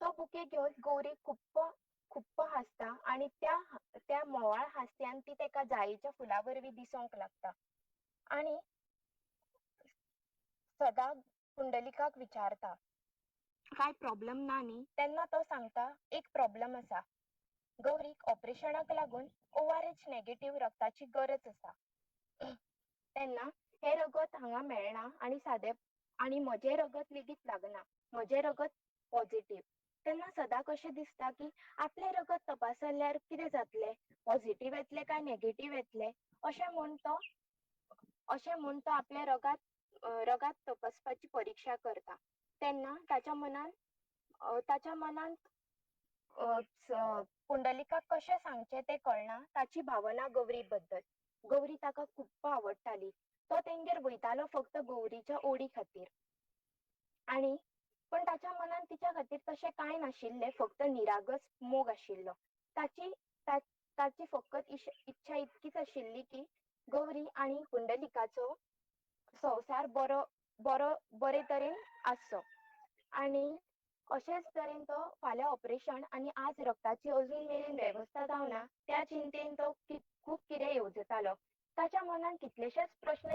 तो बुके घेवन गौरी खूप हांसता आनी त्या मोवाळ हास्यान ती तेका जायेच्या फुला वरवीं दिसोंक लागता. आनी सदा पुंडलिकाक विचारता, काय प्रॉब्लेम ना न्ही? तेन्ना तो सांगता, एक प्रॉब्लेम आसा. गौरीक ऑपरेशनाक लागून ORH नेगेटिव्ह रक्ताची गरज आसा. तेन्ना हे रगत हांगा मेळना आनी म्हजें रगत लेगीत लागना. म्हजें रगत पॉझिटिव्ह. तेन्ना सदा कशें दिसता की आपलें रगत तपासल्यार कितें जातलें? पॉझिटिव्ह येतलें काय नेगेटिव्ह येतलें? अशें म्हूण तो आपल्या रगात तपासपाची परीक्षा करता. तेन्ना ताच्या मनांत पुंडलिकाक कशें सांगचें तें कळना ताची भावना गौरी बद्दल. गौरी ताका खूप आवडटाली. तो तेंगेर वयतालो फक्त गौरीच्या ओडी खातीर. पण ताच्या मनांत तिच्या खातीर तशें कांय नाशिल्लें, फक्त निरागस मोग आशिल्लो. ताची फकत इच्छा इतकीच आशिल्ली की गौरी आनी पुंडलिकाचो संवसार बरे तरेन आसचो. आनी अशेंच तरेन तो फाल्यां ऑपरेशन आनी आज रक्ताची अजून मेरेन वेवस्था जावना त्या चिंतेन तो खूब कितें येवजतालो. ताच्या मनान कितलेशेच प्रश्न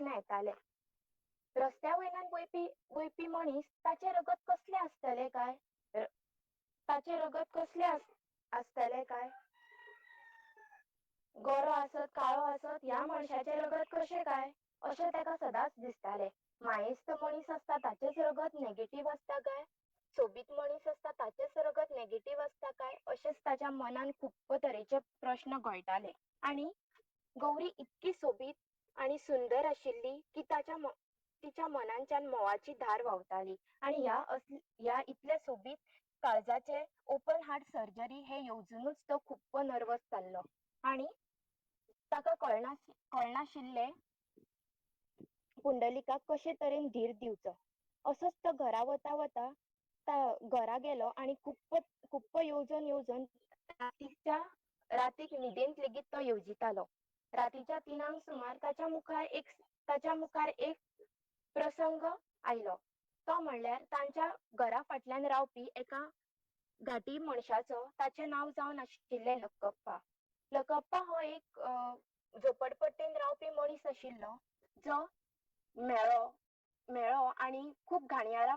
येताले. रस्त्या वयल्यान वयपी मनीस ताचे रगत कसले आसतले काय? गोरो आसत, काळो आसत, ह्या मनशाचें रगत कशें काय? अशें ताका सदांच दिसतालें. मायेस्त मनीस आसता ताचेच रगत नेगेटिव्ह आसता काय? सोबीत मनीस आसता ताचेच रगत नेगेटिव्ह आसता काय? अशेंच ताच्या मनान खूब तरेचे प्रश्न घोळटाले. आनी गौरी इतकी सोबीत आनी सुंदर आशिल्ली की तिच्या मनांच्यान मोवाची धार व्हांवताली. आनी ह्या इतले सोबीत काळजाचे ओपन हार्ट सर्जरी हे येवजूनच तो खूब नर्वस जाल्लो. आनी ताका कळनाशिल्लें पुंडलिकाक कशे तरेन धीर दिवचो. असोच तो घरा वता घरा गेलो आनी खूप येवजून रातीक न्हिदेंत लेगीत तो येवजितालो. रातीच्या 3 सुमार ताच्या मुखार एक प्रसंग आयलो. तो म्हणल्यार तांच्या घरा फाटल्यान रावपी एका घाटी मनशाचो. ताचें नांव जावन आशिल्लें लकप्पा. लकप्पा हो एक झोपडपट्टेन रावपी मनीस आशिल्लो, जो मेळो आनी खूब घाणयारा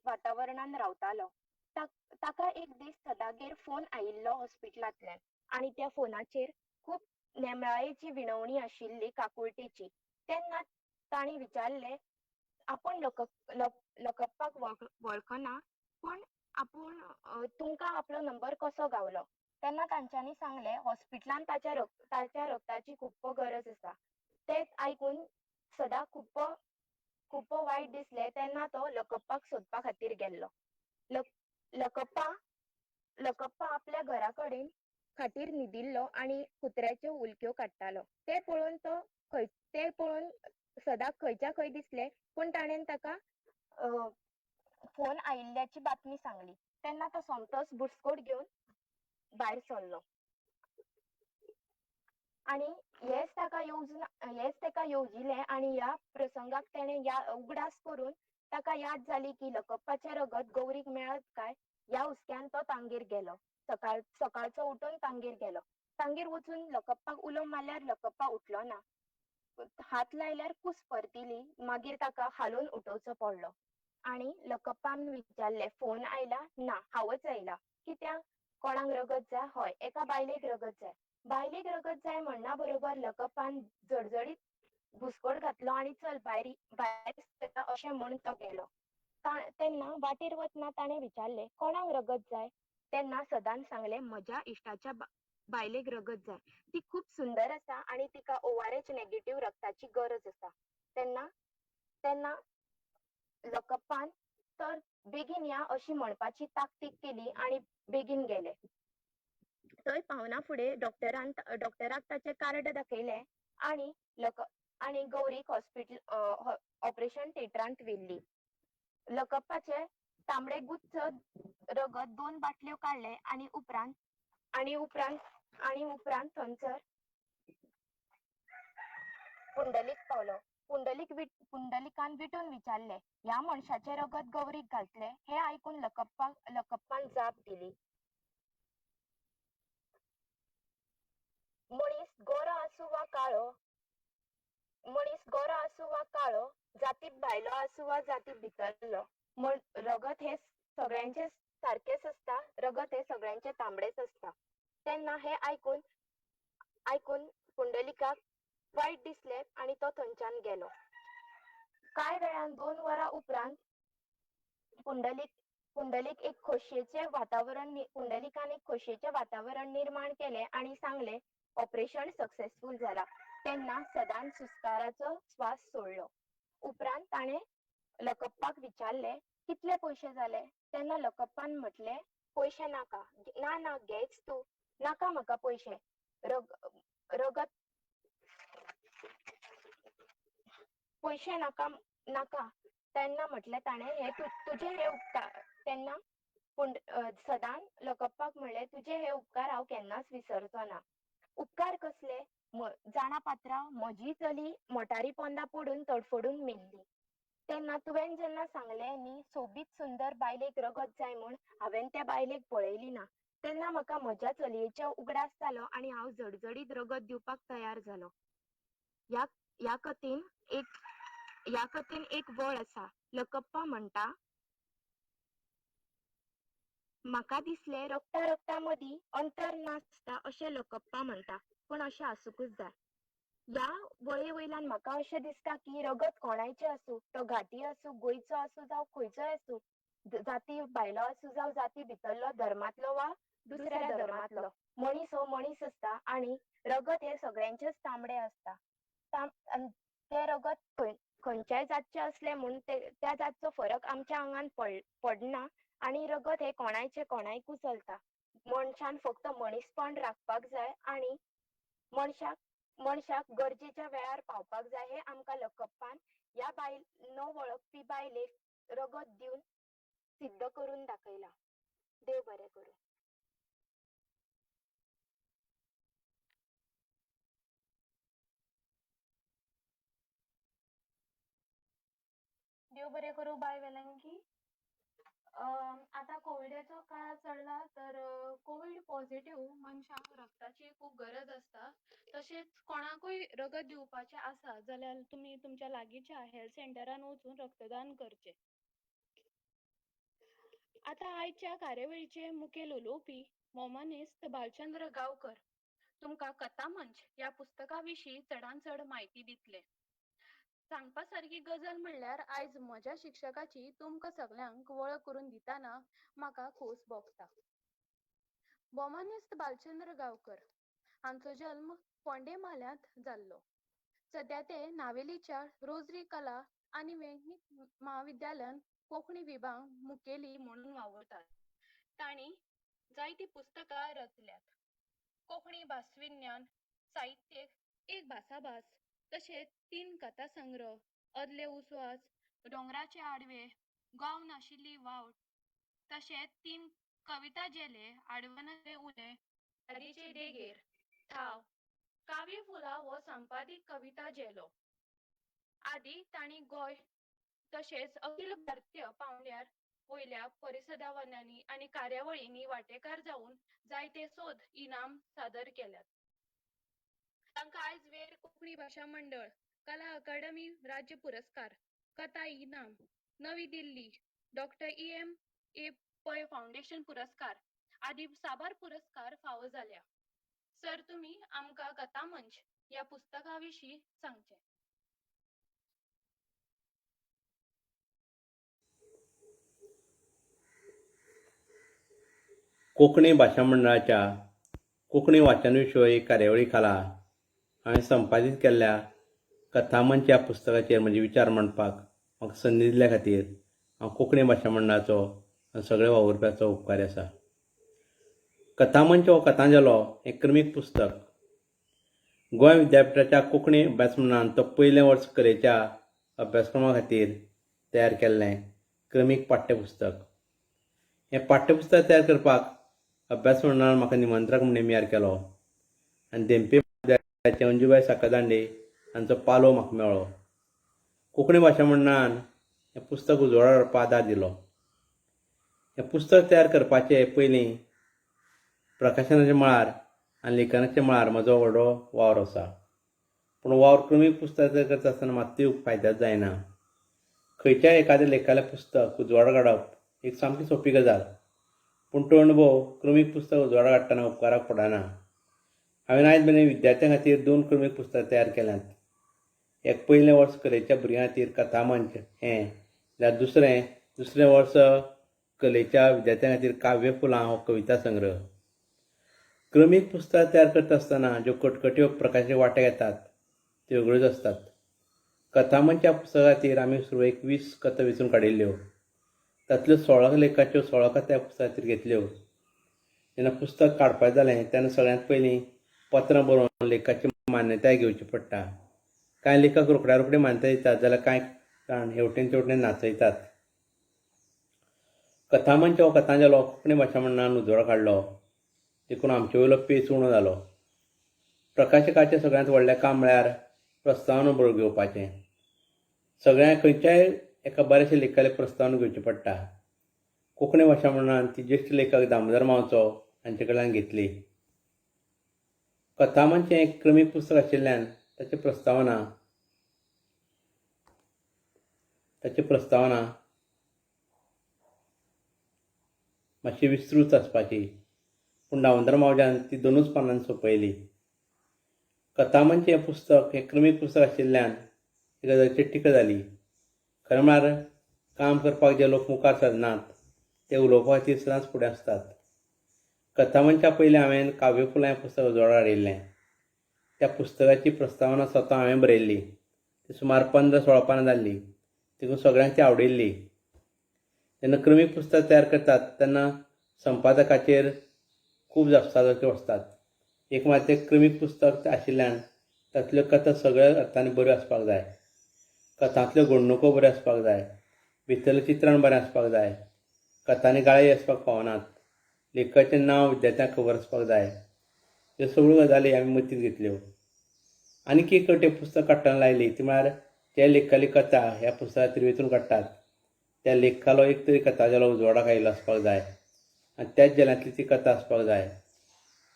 वातावरणान रावतालो. ताका एक दीस सदागेर फोन आयिल्लो हॉस्पिटलांतल्यान आनी त्या फोनाचेर खूब नेमळायेची विनवणी आशिल्ली काकुळटेची. तेन्ना तांणी विचारलें, आपूण लकप्पाक वळखना, पूण तुमकां आपलो नंबर कसो गावलो? तेन्ना तांच्यांनी सांगलें, हॉस्पिटलांत ताच्या रक्ताची खूप गरज आसा. तें आयकून सदा खूप वायट दिसलें. तेन्ना तो लकप्पाक सोदपा खातीर गेल्लो. लकप्पा आपल्या घरा कडेन खाटीर न्हिदिल्लो आनी कुत्र्याच्यो उलक्यो काडटालो. तें पळोवन सदा खंयच्या खंय दिसलें, पूण ताणेन ताका फोन आयिल्ल्याची बातमी सांगली. तेन्ना तो सोमतोच बुसकोट घेवन भायर सरलो. आनी हेच ताका येवजिलें आनी ह्या प्रसंगाक तेणें उगडास करून ताका याद जाली की लकप्पाचें रगत गौरीक मेळत काय ह्या हुस्क्यान तो तांगेर गेलो. सकाळचो उठून तांगेर गेलो. तांगेर वचून लकप्पाक उलो मारल्यार लकप्पा उठलो ना. हात लायल्यार कुस परतिली. मागीर ताका हालोवन उठोवचो पडलो. आणि लकप्पान विचारले, फोन आयला? ना, हांवच आयला. कित्याक? कोणाक रगत जाय? हय, एका बायलेक रगत जाय. बायलेक रगत जाय म्हणना बरोबर लकप्पान जडजडीत भुसकोट घातलो आणि चल भायर सरया अशें म्हूण तो गेलो. तेन्ना वाटेर वतना ताणें विचारलें, कोणाक रगत जाय? तेन्ना सदान सांगलें, म्हज्या इश्टाच्या बायलेक रगत जाय. ती खूब सुंदर आसा आणि तिका ORH नेगेटिव्ह रक्ताची गरज आसा. तेन्ना तेन्ना लकप्पान तर बेगीन या अशी म्हणपाची ताकतीक केली आणि बेगीन गेले. थंय पावना फुडें डॉक्टराक ताचें कार्ड दाखयलें आणि गौरीक ऑपरेशन थिएटरांत व्हेल्ली. लकप्पाचे तांबडे गुच्च रगत 2 बाटल्यो काडले आणि उपरांत थंयसर पुंडलीक पावलो. पुंडलिकान विटून विचारले, ह्या मनशाचे रगत गौरीक घालतले? हे आयकून लकप्पान जाप दिली. मनीस गोरो आसूं वा काळो, जातीक भायलो आसूं वा जातीक भितरलो, रगत हे सगळ्यांचे सारकेच आसता. रगत हे सगळ्यांचे तांबडेच आसता. तेन्ना हे आयकून पुंडलिकाक वायट दिसलें आणि तो थंयच्यान गेलो. कांय वेळान 2 वरां उपरांत पुंडलिकान एक खोशयेचें वातावरण निर्माण केलें आणि सांगलें, ऑपरेशन सक्सेसफूल जाला. तेन्ना सदान सुस्काराचो श्वास सोडलो. उपरांत ताणें लकप्पाक विचारलें, कितले पयशे जाले? तेन्ना लकप्पान म्हटलें, पयशे नाका. ना घेच तूं. नाका म्हाका पयशे. रगत पयशे नाका. तेन्ना म्हटलें ताणें, हे तुजे हे उपकार. तेन्ना सदान लकप्पाक म्हणलें, तुजे हे उपकार हांव केन्नाच विसरचो ना. उपकार कसले? जाणा पात्रांव, म्हजी चली मोटारी पोंदा पडून तडफडून मेल्ली. तेन्ना तुवें जेन्ना सांगलें न्ही, सोबीत सुंदर बायलेक रगत जाय म्हूण, हांवें त्या बायलेक पळयली ना. तेन्ना म्हाका म्हज्या चलयेचो उगडास जालो आणि हांव जडजडीत रगत दिवपाक तयार जालो. ह्या कथेन एक वळ आसा. लकप्पा म्हणटा, म्हाका दिसलें रक्ता मदीं अंतर नासता अशें लकप्पा म्हणटा, पूण अशें आसूंकच जाय. ह्या वळे वयल्यान म्हाका अशें दिसता की रगत कोणायचें आसूं, तो घाटी आसूं, गोंयचो आसूं जावं खंयचोय आसूं, जाती भायलो आसूं जावं जाती भितरलो, धर्मांतलो वा दुसऱ्या धर्मांतलो, मनीस हो मनीस आसता आणि रगत हे सगळ्यांचेच तांबडे आसता. ते रगत खंयच्याय जातचे असले म्हूण त्या जातचो फरक आमच्या आंगान पडना आणि रगत हे कोणायकूय चलता. मनशान फक्त मनीसपण राखपाक जाय आणि मनशाक गरजेच्या वेळार पावपाक जाय. हे आमकां लकप्पान ह्या न वळखपी बायलेक रगत दिवन सिद्ध करून दाखयला. देव बरें करूं. देव बरें करूं बाय वेलंकी. आता कोविडाचो काळ चल्ला तर कोविड पॉझिटिव्ह मनशाक रक्ताची खूब गरज आसता. तशेंच कोणाकूय रगत दिवपाचें आसा जाल्यार तुमी तुमच्या लागींच्या हेल्थ सेंटरान वचून रक्तदान करचें. आता आयच्या कार्यावळीचे मुखेल उलोवपी मोमनीस्ट भालचंद्र गांवकर तुमकां कथा मंच ह्या पुस्तका विशीं चडांत चड म्हायती दितले. सांगपा सारकी गजाल म्हणल्यार आयज म्हज्या शिक्षकाची तुमकां सगळ्यांक वळख करून दितना म्हाका खोस भोगता. मोमनीस्ट भालचंद्र गांवकर हांचो जल्म फोंडे म्हाल्यांत जाल्लो. सध्या ते नावेलीच्या रोजरी कला आनी वैज्ञानीक महाविद्यालयान कोंकणी विभाग मुखेली म्हणून वावुरतात. तांणी जायतीं पुस्तकां रचल्यात. कोंकणी भासविज्ञान, साहित्य, एक भासाभास, तशेंच 3 कथा संग्रह, अदले उस्वास, दोंगराचे आडवे, गांव नाशिल्ली वावट, तशेंच 3 कविता जेले, आडवनाचे उले, आदीचे देगेर, थाव, काव्य फुला हो संपादीक कविता जेलो. आदी तांणी गोंय तशेंच अखिल भारतीय पांवड्यार वयल्या परिसंवादांनी आणि कार्यावळींनी वांटेकार जावन जायते सोद इनाम सादर केल्यात. तांकां आयज वेर कोंकणी भाशा मंडळ, कला अकादमी राज्य पुरस्कार, कथा इनाम, नवी दिल्ली डॉक्टर E.M.A. पै फाउंडेशन पुरस्कार आदी साबार पुरस्कार फावो जाल्या. सर, तुम्ही आमकां कथा मंच या पुस्तकाविशीं सांगचे. कोंकणी भाशा मंडळाच्या कोंकणी वाचन विशय कार्यावळी खाला हांवें संपादीत केल्ल्या कथामंच ह्या पुस्तकाचेर म्हजे विचार मांडपाक म्हाका संदी दिल्ल्या खातीर हांव कोंकणी भाशा मंडळाचो आनी सगळे वावुरप्याचो उपकारी आसा. कथामंच हो कथांजलो हें क्रमीक पुस्तक. गोंय विद्यापिठाच्या कोंकणी अभ्यास मंडळान तो पयलें वर्स कलेच्या अभ्यासक्रमा खातीर तयार केल्लें क्रमीक पाठ्यपुस्तक. हें पाठ्यपुस्तक तयार करपाक अभ्यास मंडळान म्हाका निमंत्रक म्हूण नेमयार केलो आनी देंपे विद्यार्थी अंजुबाई साखरदांडे हांचो पालो म्हाका मेळ्ळो. कोंकणी भाशा मंडळान हें पुस्तक उजवाडाक हाडपाक आदार दिलो. हें पुस्तक तयार करपाचे पयलीं प्रकाशनाच्या मळार आनी लेखनाच्या मळार म्हजो व्हडलो वावर आसा. पूण वावर क्रमीक पुस्तक तयार करता आसतना मात्तूय फायद्याचो जायना. खंयच्याय एखादें लेखकालें पुस्तक उजवाडाक हाडप एक सामकी सोंपी गजाल, पूण तो अणभव क्रमीक पुस्तक उजवाडाक हाडटना उपकाराक पडना. हांवें आयज मेरेन विद्यार्थ्यां खातीर 2 क्रमीक पुस्तकां तयार केल्यांत. एक पयलें वर्स कलेच्या भुरग्यां खातीर कथामंच हें, जाल्यार दुसरें वर्स कलेच्या विद्यार्थ्यां खातीर काव्य फुलां हो कविता संग्रह. क्रमीक पुस्तक तयार करता आसतना ज्यो कटकट्यो प्रकाशाक वांटेक येतात त्यो वेगळ्योच आसतात. कथामंच ह्या पुस्तका खातीर आमी सुरवेक 20 कथा वेंचून काडिल्ल्यो. तातल्यो 16 लेखाच्यो 16 कथा ह्या पुस्तका खातीर घेतल्यो. जेन्ना पुस्तक काडपाचें जालें तेन्ना सगळ्यांत पयलीं पत्रां बरोवन लेखाची मान्यताय घेवची पडटा. कांय लेखक रोखड्या मान्यताय दितात जाल्यार कांय जाण हेवटेन तेवटेन नाचयतात. कथामंच हो कथांजलो कोंकणी भाशा मंडळान उजवाडाक हाडलो, देखून आमचे वयलो पेच उणो जालो. प्रकाशकाचें सगळ्यांत व्हडलें काम म्हळ्यार प्रस्तावना बरोवन घेवपाचें. सगळ्यांक खंयच्याय एका बऱ्याशा लेखकालें प्रस्तावना घेवची पडटा. कोंकणी भाशा मंडळान ती ज्येश्ठ लेखक दामोदर मावजो हांचे कडल्यान घेतली. कथामंच हें एक क्रमीक पुस्तक आशिल्ल्यान ताची प्रस्तावना मातशी विस्तृत आसपाची, पूण दामोदर मावज्यान ती 2च पानांनी सोंपयली. कथामंच हें पुस्तक हें क्रमीक पुस्तक आशिल्ल्यान ही गजाल चिट्टीक जाली. खरें म्हळ्यार काम करपाक जे लोक मुखार सरनात ते उलोवपा खातीर सदांच फुडें आसतात. कथामंचा पयलीं हांवें काव्य फुलां हें पुस्तक उजवाडाक हाडिल्लें. त्या पुस्तकाची प्रस्तावना स्वता हांवें बरयल्ली. ती सुमार 15-16 पानां जाल्ली, देखून सगळ्यांक ती आवडिल्ली. जेन्ना क्रमीक पुस्तक तयार करतात तेन्ना संपादकाचेर खूब जबाबदारी आसतात. एक म्हळ्यार तें क्रमीक पुस्तक आशिल्ल्यान तातल्यो कथा सगळ्या अर्थांनी बऱ्यो आसपाक जाय. कथांतल्यो घडणुको बऱ्यो आसपाक जाय. भितरलें चित्रण बरें आसपाक जाय. कथांनी गाळी आसपाक फावनात. लेखकाचें नांव विद्यार्थ्यांक खबर आसपाक जाय. ह्यो सगळ्यो गजाली आमी मतींत घेतल्यो. आनीक एक अट पुस्तक काडटना लायली, ती म्हळ्यार जे लेखकाली कथा ह्या पुस्तका खातीर वेंचून काडटात त्या लेखकालो एक तरी कथांजलो उजवाडाक आयिल्लो आसपाक जाय आनी त्याच जल्यांतली ती कथा आसपाक जाय.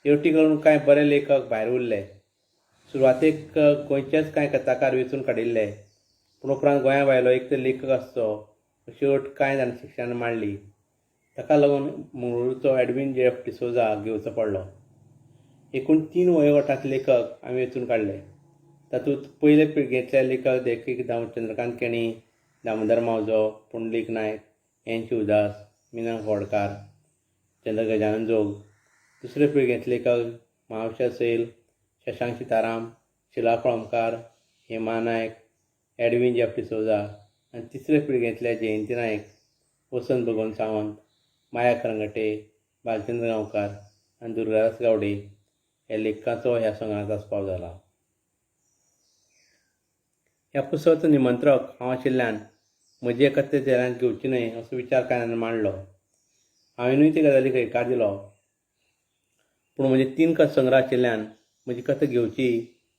हेवटी करून कांय बरे लेखक भायर उरले. सुरवातेक गोंयचेच कांय कथाकार वेंचून काडिल्ले, पूण उपरांत गोंया भायलो एक तरी लेखक आसचो अशी अट कांय जाण शिक्षणान मांडली. ताका लागून मंगळुरूचो एडविन J.F. डिसोजा घेवचो पडलो. एकूण 3 वयोगटांतले लेखक आमी वेंचून काडले. तातूंत पयले पिळगेंतले लेखक देखीक चंद्रकांत केणी, दामोदर मावजो, पुंडलीक नायक, N.C. उदास, मिना गोडकार, चंद्र गजानन जोग. दुसरे पिळगेंतले लेखक महाउषा सैल, शशांक सिताराम, शिला कळमकार, हेमा नायक, एडविन J.F. डिसोजा आनी तिसरे पिळगेंतले जयंती नायक, वसंत भगवंत सावंत, माया खरंगटे, बालचंद्र गांवकार आनी दुर्गादास गावडे ह्या लेखकाचो ह्या संग्रहांत आस्पाव जाला. ह्या पुस्तकाचो निमंत्रक हांव आशिल्ल्यान म्हजी कथा ते जल्यांत घेवची न्हय असो विचार कांय जाणांनी मांडलो. हांवेनूय ते गजालीक हयकार दिलो, पूण म्हजे 3 कथा संग्रह आशिल्ल्यान म्हजी कथा घेवची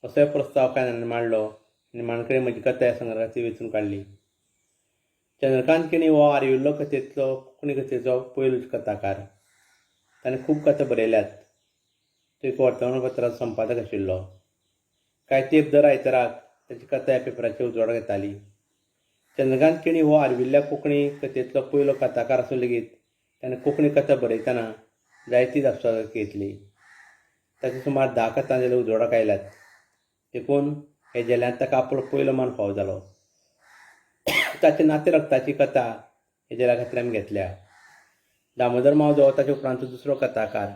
असोय प्रस्ताव कांय जाणांनी मांडलो आनी मांडकडेन म्हजी कथा ह्या संग्रहा खातीर वेंचून काडली. चंद्रकांत केणी हो आर्विल्लो कथेंतलो कोंकणी कथेचो पयलो कथाकार. ताणें खूब कथा बरयल्यात. तो एक वर्तमानपत्राचो संपादक आशिल्लो. कांय तेंप दर आयताराक ताची कथा ह्या पेपराचेर उजवाडाक येताली. चंद्रकांत केणी हो आर्विल्ल्या कोंकणी कथेंतलो पयलो कथाकार आसून लेगीत ताणें कोंकणी कथा बरयतना जायतीं अपवादां घेतली. ताचे सुमार 10 कथांजली उजवाडाक आयल्यात. देखून हे जेल्यांत ताका आपलो पयलो मान फावो जालो. ताचे नाते रक्ताची कथा हे जेल्या खातीर आमी घेतल्या. दामोदर मावजो हो ताचे उपरांतचो दुसरो कथाकार.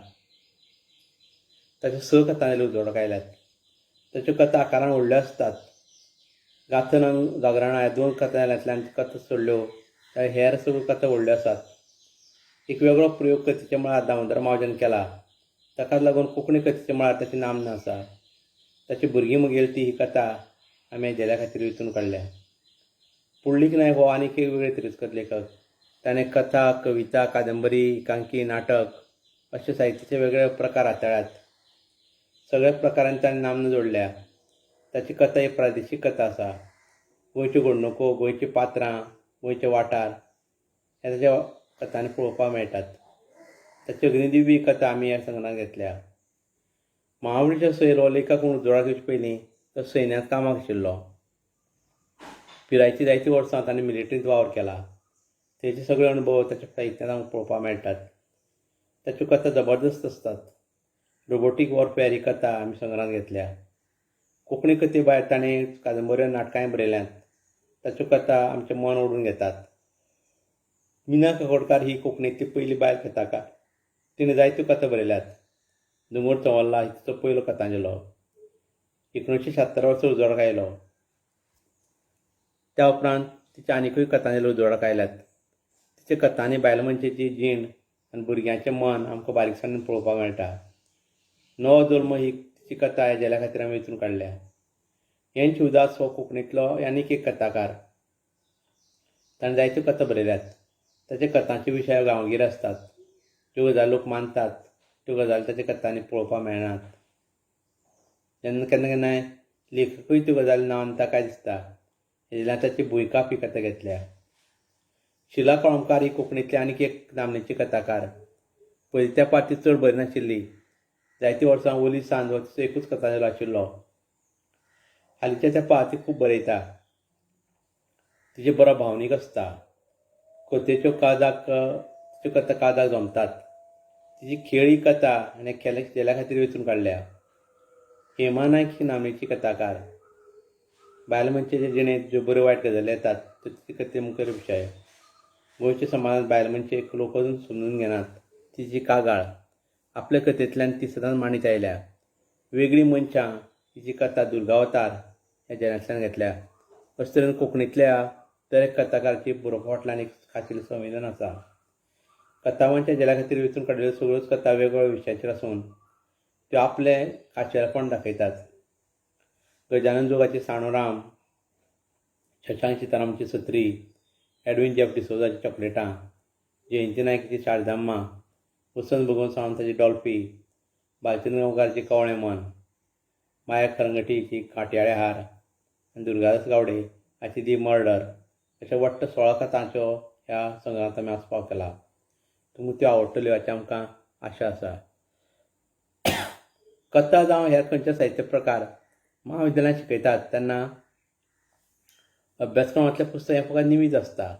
ताच्यो 6 कथांजली उजवाडाक आयल्यात. ताच्यो कथा आकारान व्हडल्यो आसतात. गाथन आनी जागरणा ह्या 2 कथांतल्यान कथा सोडल्यो जाल्यार हेर सगळ्यो कथा व्हडल्यो आसात. एक वेगळो प्रयोग कथेच्या मळार दामोदर मावज्यान केला. ताकाच लागून कोंकणी कथेच्या मळार ताची नामना आसा. ताची भुरगीं मुगेली ही कथा आमी ह्या जेल्या खातीर वेंचून काडल्या. पुंडलीक नायक हो आनीक एक वेगळे तरेचो लेखक. ताणें कथा, कविता, कादंबरी, एकांकी, नाटक अशे साहित्याचे वेगळे प्रकार हाताळ्ळ्यात. सगळ्या प्रकारांनी ताणें नामना जोडल्या. ताची कथा एक प्रादेशीक कथा आसा. गोंयच्यो घडणुको, गोंयचीं पात्रां, गोंयचे वाठार हे ताच्या कथांनी पळोवपाक मेळटात. ताच्यो अग्निदिव्य कथा आमी ह्या संग्रहांत घेतल्या. महाबळेश्वर सैर हो लेखक म्हूण उजवाडाक येवचे पयलीं तो सैन्यांत कामाक आशिल्लो. पिरायेची जायतीं वर्सां ताणें मिलिटरींत वावर केला. तेचे सगळे अणभव ताच्या साहित्यांत आमकां पळोवपाक मेळटात. ताच्यो कथा जबरदस्त आसतात. रोबोटीक वॉरफेअर ही कथा आमी संग्रहांत घेतल्या. कोंकणी कथे भायर ताणें कादंबऱ्यो नाटकांय बरयल्यांत. ताच्यो कथा आमचें मन ओडून घेतात. मिना काकोडकार ही कोंकणींतली पयली बायल कथाकार. तिणें जायत्यो कथा बरयल्यात. दोंगर चंवल्ला ही तिचो पयलो कथांजलो. 1976 वर्सा उजवाडाक आयलो. त्या उपरांत तिच्या आनिकूय कथांजली उजवाडाक आयल्यात. तिचे कथांनी बायल मनशेची जीण आनी भुरग्यांचें मन आमकां बारीकसाणेन पळोवपाक मेळटा. नवो जल्म ही तिची कथा ह्या जेल्या खातीर आमी वेंचून काडल्या. एन शिवदास हो कोंकणींतलो आनीक एक कथाकार. ताणें जायत्यो कथा बरयल्यात. ताचे कथांचे विशय गांवगिरे आसतात. ज्यो गजाली लोक मानतात त्यो गजाली ताच्या कथांनी पळोवपाक मेळनात. जेन्ना केन्ना केन्नाय लेखकूय त्यो गजाली ना मानता काय दिसता. हेजेल्यान ताची भुंयकाप ही कथा घेतल्या. शिला कळमकार ही कोंकणींतली आनीक एक नामनेची कथाकार. पयलीं तेंपार ती चड बरी नाशिल्ली. जायतीं वर्सां ओली सांज हो तिचो एकूच कथांजलो आशिल्लो. हालींच्या तेंपार ती खूब बरयता. तिचे बरो भावनीक आसता. कथेच्यो तिच्यो कथा काळजाक जमतात. तिची खेळ ही कथा आनी जेल्या खातीर वेंचून काडल्या. हेमा नायक ही नामनेची कथाकार. बायल मनशेचे जिणेंत ज्यो बऱ्यो वायट गजाली येतात त्यो तिचे कथे मुखेल विशय. गोंयच्या समाजांत बायल मनशेक लोक अजून समजून घेनात. तिची कागाळ. आपल्या कथेंतल्यान ती सदांच मांडीत आयल्या. वेगळीं मनशां तिची कथा दुर्गावतार ह्या जेल्यांतल्यान घेतल्या. अशे तरेन कोंकणींतल्या दर एक कथाकाराची बरोवपा फाटल्यान एक खाशेलें संवेदन आसा. कथावंत जेल्या खातीर वेंचून काडिल्ल्यो सगळ्योच कथा वेगवेगळ्या विशयाचेर आसून त्यो आपलें खाशेलपण दाखयतात. गजानन जोगाची साणूराम, शशांक सीतारामची सत्री, एडवीन जेफ डिसोजाची चॉकलेटां, जयंती नायकाची शारदाम्मा, वसंत भगवंत सावंताची डॉल्फी, बालचंद्र गांवकारची कवळें मन, माया खरंगटीची काट्याळे हार आनी दुर्गादास गावडे हाची दी मर्डर अशा वट्ट 16 कथांचो ह्या संग्रहांत आमी आस्पाव केला. तुमकां त्यो आवडटल्यो हाची आमकां आशा आसा. कथा जावं हेर खंयचे साहित्य प्रकार महाविद्यालयांत शिकयतात तेन्ना अभ्यासक्रमांतलें पुस्तक हें फकत निमीत आसता.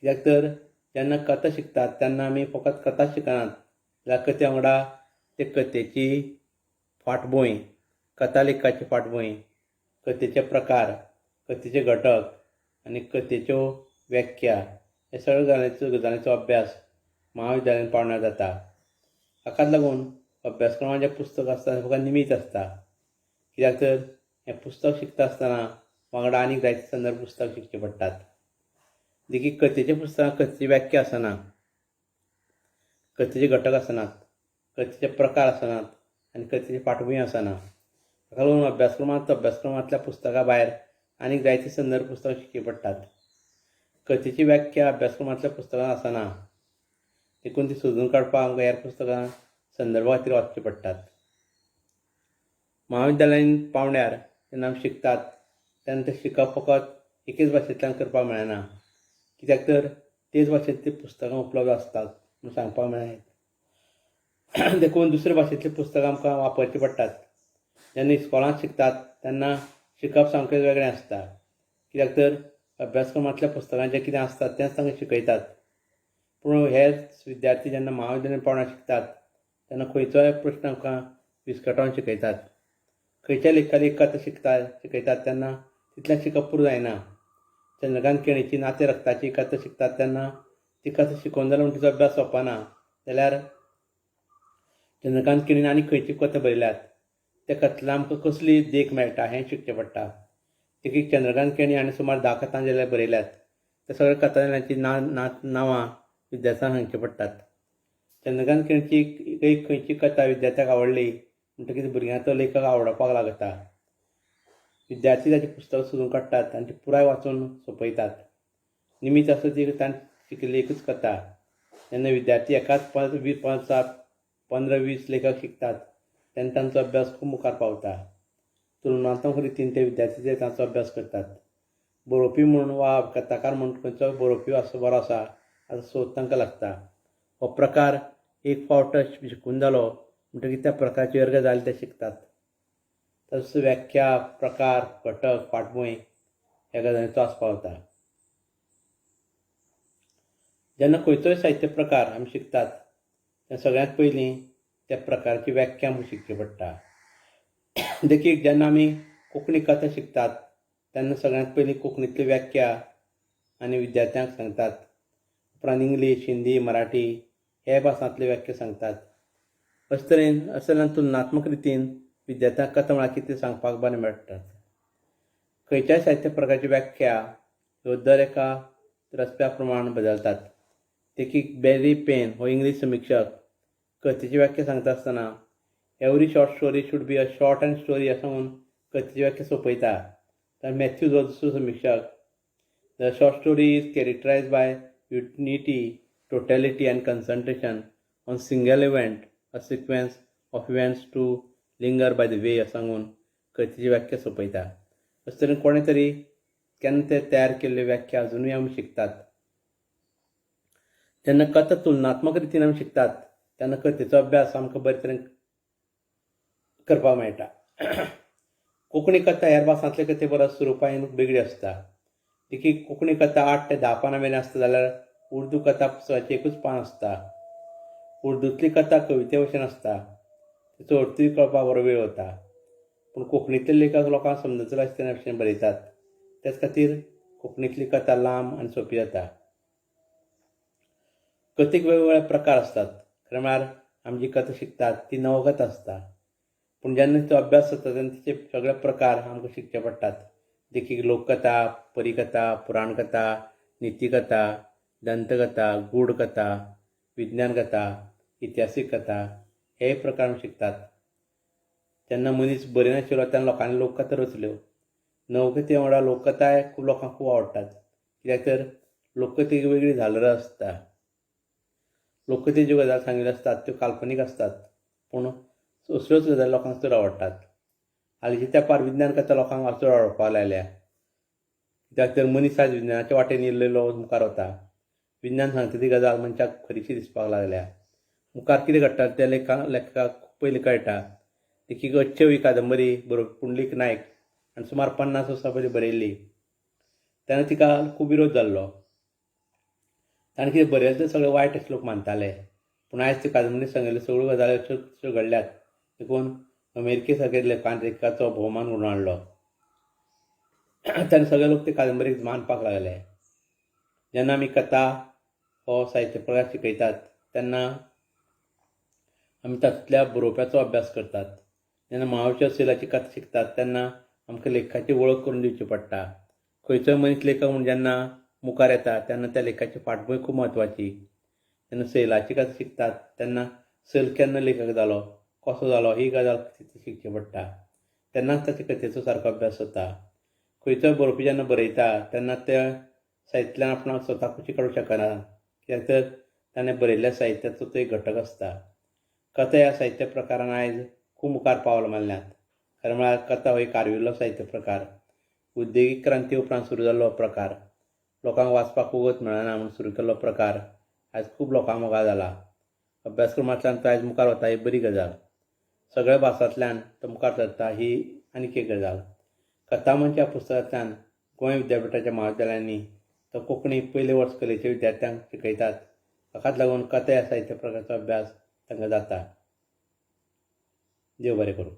कित्याक तर जेन्ना कथा शिकतात तेन्ना आमी फकत कथा शिकनात जाल्यार कथे वांगडा ते कथेची फाटभूंय, कथा लेखकाची फाटभूंय, कथेचे प्रकार, कथेचे घटक आनी कथेच्यो व्याख्या हे सगळ्या गजालींचो अभ्यास महाविद्यालयांत पावण्यार जाता. हाकाच लागून अभ्यासक्रमांत जें पुस्तक आसता तें फकत निमीत आसता. कित्याक तर हें पुस्तक शिकता आसतना वांगडा आनीक जायते संदर्भ पुस्तक शिकचे पडटात. देखीक कथेच्या पुस्तकांत कथेची व्याख्या आसना, कथेचे घटक आसनात, कथेचे प्रकार आसनात आनी कथेची फाटभूंय आसना. हाका लागून अभ्यासक्रमांतल्या पुस्तका भायर आनीक जायती संदर्भ पुस्तकां शिकची पडटात. कथेची व्याख्या अभ्यासक्रमांतल्या पुस्तकांत आसना. देखून ती सोदून काडपाक आमकां हेर पुस्तकां संदर्भा खातीर वाचची पडटात. महाविद्यालयांत पावण्यार जेन्ना आमी शिकतात तेन्ना तें शिकप फकत एकेच भाशेंतल्यान करपाक मेळना. कित्याक तर तेच भाशेंतलीं पुस्तकां उपलब्ध आसतात म्हूण सांगपाक मेळना. देखून दुसरे भाशेंतलीं पुस्तकां आमकां वापरचीं पडटात. जेन्ना इस्कॉलांत शिकतात तेन्ना शिकप सामकें वेगळें आसता. कित्याक तर अभ्यासक्रमांतल्या पुस्तकांत जें कितें आसता तेंच तांकां शिकयतात. पूण हेच विद्यार्थी जेन्ना महाविद्यालयांत पावण्यां शिकतात तेन्ना खंयचोय प्रश्न आमकां विस्कटावन शिकयतात. खंयच्या लेखाली कथा शिकयतात तेन्ना तितलें शिकप पुरो जायना. चंद्रकांत केणीची नाते रक्ताची कथा शिकतात तेन्ना ती कथा शिकोवन जाल्यार तिचो अभ्यास सोंपना. जाल्यार चंद्रकांत केणीन आनी खंयची कथा बरयल्यात त्या कथेंतल्यान आमकां कसली देख मेळटा हें शिकचें पडटा. देखीक चंद्रकांत केणी हाणें सुमार 10 कथा जाल्यार बरयल्यात. त्या सगळ्या कथांची नांवां विद्यार्थ्यांक सांगचीं पडटात. चंद्रकांत केणीची एक खंयची कथा विद्यार्थ्याक आवडली म्हणटकीर भुरग्यांक तो लेखक आवडपाक लागता. विद्यार्थी ताचें पुस्तक सोदून काडटात आनी ती पुराय वाचून सोंपयतात. निमीत आसा ती ताणें शिकिल्ली एकूच कथा. जेन्ना विद्यार्थी एकाच 15-20 लेखक शिकतात तेन्ना तांचो अभ्यास खूब मुखार पावता. तुलनात्मक रितीन ते विद्यार्थी तांचो अभ्यास करतात. बरोवपी म्हूण वा कथाकार म्हूण खंयचो बरोवपी बरो आसा हाचो सोद तांकां लागता. हो प्रकार एक फावट शिकून जालो म्हणटकीर त्या प्रकारची हेर गजाली ते शिकतात. तस व्याख्या, प्रकार, घटक, फाटभूंय ह्या गजालींचो आस्पाव जाता. जेन्ना खंयचोय साहित्य प्रकार आमी शिकतात तेन्ना सगळ्यांत पयलीं त्या प्रकाराची व्याख्या आमकां शिकची पडटा. देखीक जेन्ना आमी कोंकणी कथा शिकतात तेन्ना सगळ्यांत पयलीं कोंकणींतली व्याख्या आनी विद्यार्थ्यांक सांगतात. उपरांत इंग्लीश, हिंदी, मराठी हे भासांतली व्याख्या सांगतात. अशे तरेन तुलनात्मक रितीन विद्यार्थ्यांक कथा म्हळ्यार कितें सांगपाक बरें मेळटात. खंयच्याय साहित्य प्रकारची व्याख्या ह्यो दर एका रचप्या प्रमाण बदलतात. देखीक बॅरी पेन हो इंग्लीश समिक्षक कथेची व्याख्या सांगता आसतना every short story should be a short and story अशें म्हणून कथेची व्याख्या सोंपयता. तर मॅथ्यूज हो दुसरो समिक्षक the short story is characterised by unity, totality and concentration on single event, a sequence of events to linger by the way असं सांगून कथेची व्याख्या सोंपयता. अशे तरेन कोणें तरी केन्ना ते तयार केल्ल्यो व्याख्या अजुनूय आमी शिकतात. जेन्ना कथा तुलनात्मक रितीन आमी शिकतात तेन्ना कथेचो अभ्यास आमकां बरे तरेन करपाक मेळटा. कोंकणी कथा हेर भासांतले कथे परस स्वरुपान वेगळी आसता. देखीक कोंकणी कथा 8 ते 10 पानां मेरेन आसता जाल्यार उर्दू कथा पुस्तकाचें एकूच पान आसता. उर्दूंतली कथा कविते भशेन आसता. तिचो अर्थूय कळपाक बरो वेळ वता. पूण कोंकणींतले लेखक लोकांक समजतले अशे भशेन बरयतात. तेच खातीर कोंकणींतली कथा लांब आनी सोंपी जाता. कथेक वेगवेगळे प्रकार आसतात. खरें म्हळ्यार आमी जी कथा शिकतात ती नवकथा आसता. पूण जेन्ना तिचो अभ्यास जाता तेन्ना तिचे सगळे प्रकार आमकां शिकचे पडटात. देखीक लोककथा, परिकथा, पुराण कथा, नितीकथा, दंतकथा, गूढ कथा, विज्ञान कथा, इतिहासीक कथा हे प्रकार आमी शिकतात. जेन्ना मनीस बरेनाशिल्लो तेन्ना लोकांनी लोककथा रचल्यो. नवकथे वांगडा लोककथाय लोकांक खूब आवडटात. कित्याक तर लोककथेक वेगळी झालर आसता. लोककथेच्यो ज्यो गजाली सांगिल्ल्यो आसतात त्यो काल्पनीक आसतात पूण असल्योच गजाली लोकांक चड आवडटात. हालींच्या तेंपार विज्ञान कथा लोकांक चड आवडपाक लागल्या. कित्याक तर मनीस आज विज्ञानाच्या वाटेन इल्लो मुखार वता. विज्ञान सांगता ती गजाल मनशाक खरीशी दिसपाक लागल्या. मुखार कितें घडटा तें लेखकाक खूब पयलीं कळटा. देखीक अच्छेव ही कादंबरी बरोवपी पुंडलीक नायक आनी सुमार 50 वर्सां पयलीं बरयल्ली. तेन्ना तिका खूब विरोध जाल्लो. ताणें कितें बरयलें तें सगळें वायट अशें लोक मानताले. पूण आयज ते कादंबरींत सांगिल्ल्यो सगळ्यो गजाली अश्यो घडल्यात देखून अमेरिके सारके लेखान लेखकाचो भोवमान घडोवन हाडलो. तेन्ना सगळे लोक ते कादंबरीक मानपाक लागले. जेन्ना आमी कथा हो साहित्य प्रकार शिकयतात तेन्ना आमी तातूंतल्या बरोवप्याचो अभ्यास करतात. जेन्ना महावश्य सेलाची कथा शिकतात तेन्ना आमकां लेखकाची वळख करून दिवची पडटा. खंयचोय मनीस लेखक म्हूण जेन्ना मुखार येता तेन्ना त्या लेखाची फाटभूंय खूब म्हत्वाची. जेन्ना सेलाची कथा शिकतात तेन्ना सेल केन्ना लेखक जालो, कसो जालो ही गजाल शिकची पडटा. तेन्नाच ताच्या कथेचो सारको अभ्यास जाता. खंयचोय बरोवपी जेन्ना बरयता तेन्ना त्या साहित्यांतल्यान आपणाक स्वता खुशी काडूंक शकना. कित्याक तर ताणें बरयल्ल्या साहित्याचो तो एक घटक आसता. कथा ह्या साहित्य प्रकारान आयज खूब मुखार पावलां मारल्यात. खरें म्हळ्यार कथा हो एक आर्विल्लो साहित्य प्रकार. उद्देगीक क्रांती उपरांत सुरू जाल्लो प्रकार. लोकांक वाचपाक वगत मेळना म्हूण सुरू केल्लो प्रकार आयज खूब लोकांक मोगा जाला. अभ्यासक्रमांतल्यान तो आयज मुखार वता ही बरी गजाल. सगळ्या भासांतल्यान तो मुखार सरता ही आनीक एक गजाल. कथा मंच ह्या पुस्तकांतल्यान गोंय विद्यापिठाच्या महाविद्यालयांनी तो कोंकणी पयले वर्स कलेच्या विद्यार्थ्यांक शिकयतात. ताकाच लागून कथा ह्या साहित्य प्रकाराचो अभ्यास तांकां जाता. देव बरें करूं.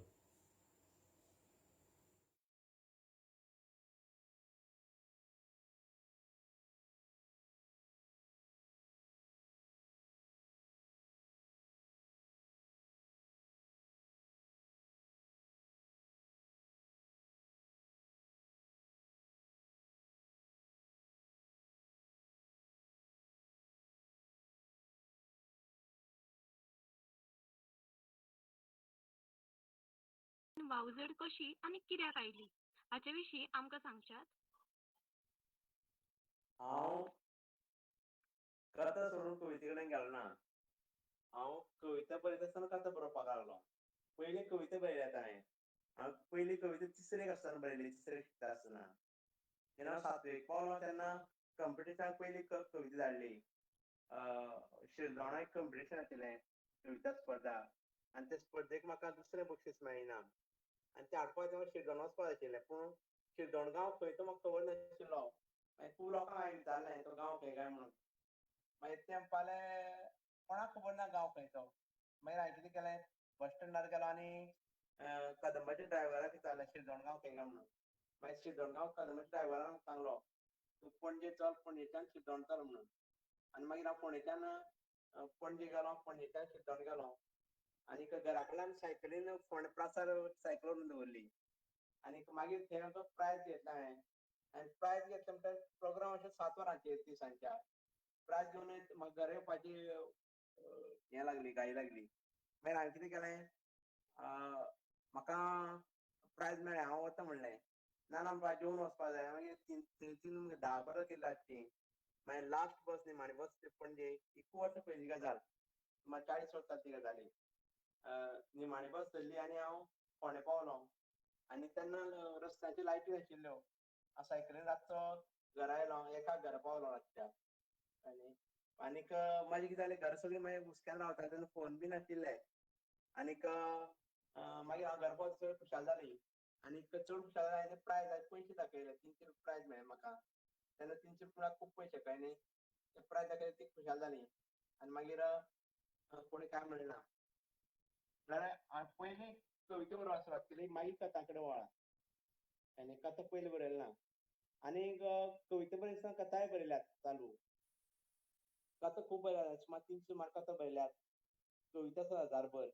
वावजड कशी आणि कित्याक आयली हाचे विशीं आमकां सांगशात. हांव कथा सोडून कविते कडेन गेलो ना. हांव कविता बरयता आसतना कथा बरोवपाक लागलो. पयलीं कविता बरयल्यात हांवें पयलीं कविता तिसरेक आसतना बरयली, तिसरेक शिकता आसतना. जेन्ना हांव सातवेक पावलो तेन्ना कंपिटिशनाक पयली कविता धाडली. शिरदोणा एक कंपिटिशन आशिल्लें कविता स्पर्धा आनी ते स्पर्धेक म्हाका दुसरें बक्षीस मेळ्ळें इनाम. आनी तें हाडपाक हांव शिरदोणा वचपाक आशिल्लें पूण शिरदोणगांव खंय तो म्हाका खबर नाशिल्लो. मागीर खूब लोकांक हांवें विचारलें तो गांव खंय काय म्हणून. मागीर तें म्हणपालें कोणाक खबर ना गांव खंय तो. मागीर हांवें कितें केलें बस स्टँडार गेलो आनी कदंबाच्या ड्रायव्हराक विचारलें शिरदोणगांव खंय काय म्हणून. मागीर शिरदोणगांव कदंबाच्या ड्रायव्हरान सांगलो तूं पणजे चल पणजेच्यान शिरदोण चल म्हणून. आनी मागीर हांव पणजेच्यान पणजे गेलो, पणजेच्यान शिरदोण गेलो. आनीक घरा कडल्यान सायकलीन फोंडे प्रासार सायकल व्हरून दवरली. आनीक मागीर थंय म्हाका प्रायज घेतलें हांवें. आनी प्रायज घेतलें म्हणटकीर प्रोग्राम अशें 7 वरांचेर दिसांच्या. प्रायज घेवन म्हाका घरा येवपाची हें लागली घाई लागली. मागीर हांवें कितें केलें म्हाका प्रायज मेळ्ळें हांव वता म्हणलें. ना ना बाबा जेवन वचपाक जाय. मागीर थंयच्यान 10-12 केली रातची. मागीर लास्ट बस निमाणी बस पणजे ही खूब वर्सां पयलींची गजाल. सुमार 40 वर्सां ती गजाली. निमाणी बस धरली आनी हांव फोंडे पावलो. आनी तेन्ना रस्त्याच्यो लायटी नाशिल्ल्यो. हांव सायकलीन रातचो घरा आयलो, 1 घरा पावलो रातच्या. आनीक मागीर कितें जालें घरा सगळीं मागीर हुस्क्यान रावतालीं तेन्ना फोन बी नाशिल्ले. आनीक मागीर हांव घरा पावता चड खुशाल जाली. आनीक चड खुशाल जालें आनी प्रायज हांवें पयशे दाखयले. 300 रुपया प्रायज मेळ्ळें म्हाका. तेन्ना 300 रुपया खूब पयशे कळ्ळे न्ही. ते प्रायज दाखयले ती खुशाल जाली. आनी मागीर कोणी कांय म्हणलें ना. जाल्यार हांवें पयलीं कविता बरोवपाक सुरवात केली मागीर कथा कडेन वळ्ळां. आनी कथा पयलीं बरयली ना. आनीक कविता बरयतना कथाय बरयल्यात चालू. कथा खूब बरयल्यात सुमार 300 कथा बरयल्यात. कविता आसात 1000 पूण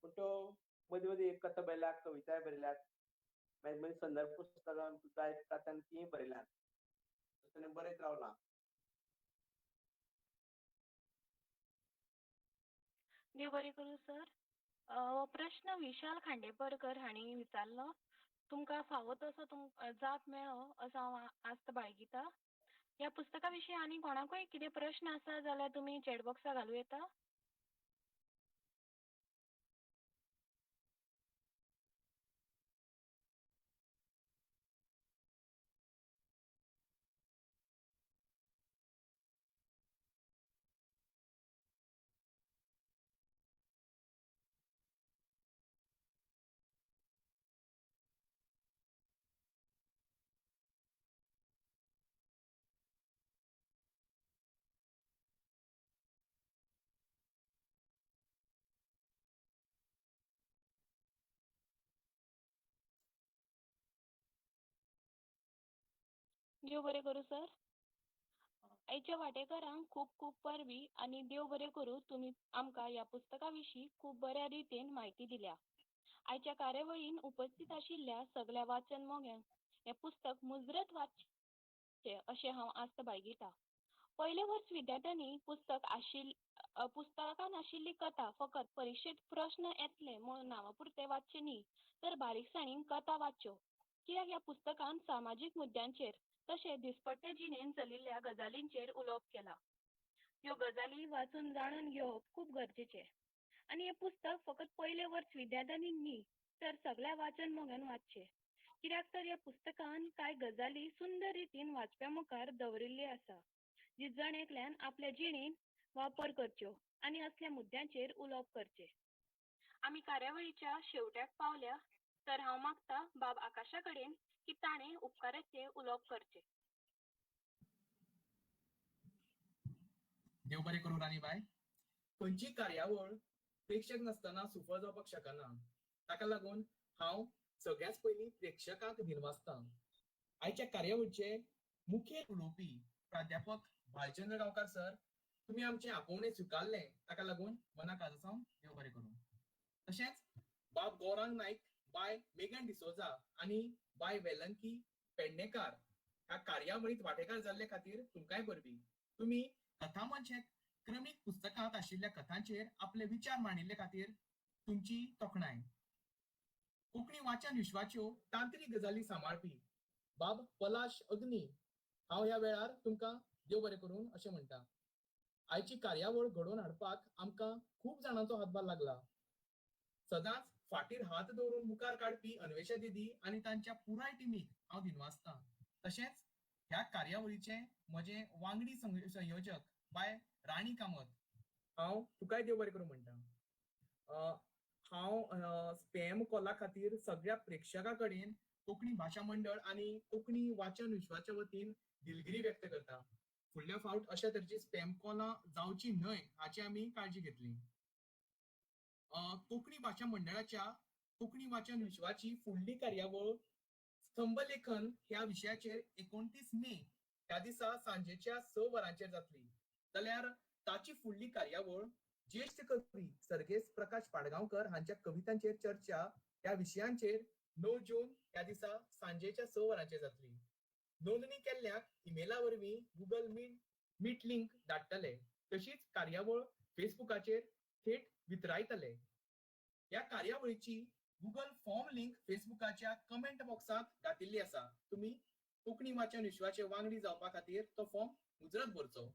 त्यो मदीं मदीं एक कथा बरयल्यात, कविताय बरयल्यात. मागीर मदीं संदर्भ पुस्तकां जाय कथांनी तीय बरयल्यात. तशें बरयत रावलां. देव बरें करूं सर. हो प्रश्न विशाल खांडेपरकर हांणी विचारलो. तुमकां फावो तसो जाप मेळ्ळो असो हांव आस्त बाळगितां. ह्या पुस्तका विशीं आनी कोणाकूय कितें प्रश्न आसा जाल्यार तुमी चॅट बॉक्साक घालूं येता. देव बरें करूं सर. आयच्या वांटेकारांक खूब खूब परबीं आनी देव बरें करूं तुमी आमकां ह्या पुस्तका विशीं खूब बऱ्या रितीन म्हायती दिल्या. आयच्या कार्यावळीन उपस्थित आशिल्ल्या सगळ्या वाचन मोग्यांक हें पुस्तक मुजरत वाचचें अशें हांव आस्त बाळगितां. पयले वर्स विद्यार्थ्यांनी पुस्तकान आशिल्ली कथा फकत परिक्षेंत प्रश्न येतले म्हूण नांवापुरते वाचचे न्ही तर बारीकसाणीन कथा वाचच्यो. कित्याक ह्या पुस्तकान सामाजीक मुद्द्यांचेर तशें दिसपट्टे जिणेंत चलिल्ल्या गजालींचेर उलोवप केलां. ह्यो गजाली वाचून जाणून घेवप खूब गरजेचें. आनी हें पुस्तक फकत पयले वर्स विद्यार्थ्यांनी न्ही तर सगळ्या वाचन मोग्यान वाचचें. कित्याक तर ह्या पुस्तकान कांय गजाली सुंदर रितीन वाचप्या मुखार दवरिल्ली आसा जी जण एकल्यान आपल्या जिणेन वापर करच्यो आनी असल्या मुद्द्यांचेर उलोवप करचें. आमी कार्यावळीच्या शेवट्याक पावल्या तर हांव मागता बाब आकाशा कडेन की ताणें उपकाराचेर उलोवप करचें. देव बरें करूं राणीबाई. खंयची कार्यावळ प्रेक्षक नासतना सुफल जावपाक शकना. ताका लागून हांव सगळ्यात पयलीं प्रेक्षकांक दिनवासतां. आयच्या कार्यावळीचे मुखेल उलोवपी प्राध्यापक भालचंद्र गांवकार सर, तुमी आमचें आपोवणें स्विकारलें ताका लागून मनाकाजसावन देव बरें करूं. तशेंच बाब गौरांग नायक, बाय मेगन डिसोजा आनी बाय वेलंकी पेडणेकार ह्या कार्यावळींत वांटेकार जाल्ले खातीर तुमकांय परबीं. तुमी कथामंच हे क्रमीक पुस्तकांत आशिल्ल्या कथांचेर आपले विचार मांडिल्ले खातीर तुमची तोखणाय. कोंकणी वाचन विश्वाच्यो तांत्रीक गजाली सांबाळपी बाब पलाश अग्नी, हांव ह्या वेळार तुमकां देव बरें करूं अशें म्हणटा. आयची कार्यावळ घडोवन हाडपाक आमकां खूब जाणांचो हातभार लागला. सदांच फाटीर हात दवरून मुखार काडपी अन्वेषा दिदी आनी तांच्या पुराय टिमीक हांव दिनवासतां. तशेंच ह्या कार्यावळीचे म्हजे वांगडी संयोजक बाय राणी कामत, हांव तुकाय देव बरें करूं म्हणटा. हांव स्पॅम कॉला खातीर सगळ्या प्रेक्षकां कडेन कोंकणी भाशा मंडळ आनी कोंकणी वाचन विश्वाच्या वतीन दिलगिरी व्यक्त करता. फुडल्या फावट अशा तरेची स्पॅम कॉलां जावची न्हय हाची आमी काळजी घेतली. कोंकणी भाशा मंडळाच्या कोंकणी वाचन विश्वाची फुडली कार्यावळ स्तंभलेखन ह्या विशयाचेर 29 मे ह्या दिसा सांजेच्या 6 वरांचेर जातली. जाल्यार ताची फुडली कार्यावळ ज्येष्ठ कवी सर्गेस्त प्रकाश पाडगांवकर हांच्या कवितांचेर चर्चा ह्या विशयांचेर 9 जून ह्या दिसा सांजेच्या 6 वरांचेर जातली. नोंदणी केल्ल्याक इमेला वरवीं गुगल मीट लिंक धाडटले. तशीच कार्यावळ फेसबुकाचेर थेट वितरायतले. ह्या कार्यावळीची गुगल फॉर्म लिंक फेसबुकाच्या कमेंट बॉक्सात घातिल्ली आसा. तुमी कोंकणी वाचन विश्वाचे वांगडी जावपा खातीर तो फॉर्म मुजरत भरचो.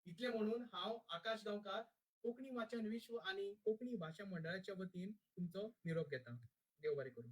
इतले म्हणून हांव आकाश गांवकार कोंकणी वाचन विश्व आनी कोंकणी भाशा मंडळाच्या वतीन तुमचो निरोप घेता. देव बरें करूं.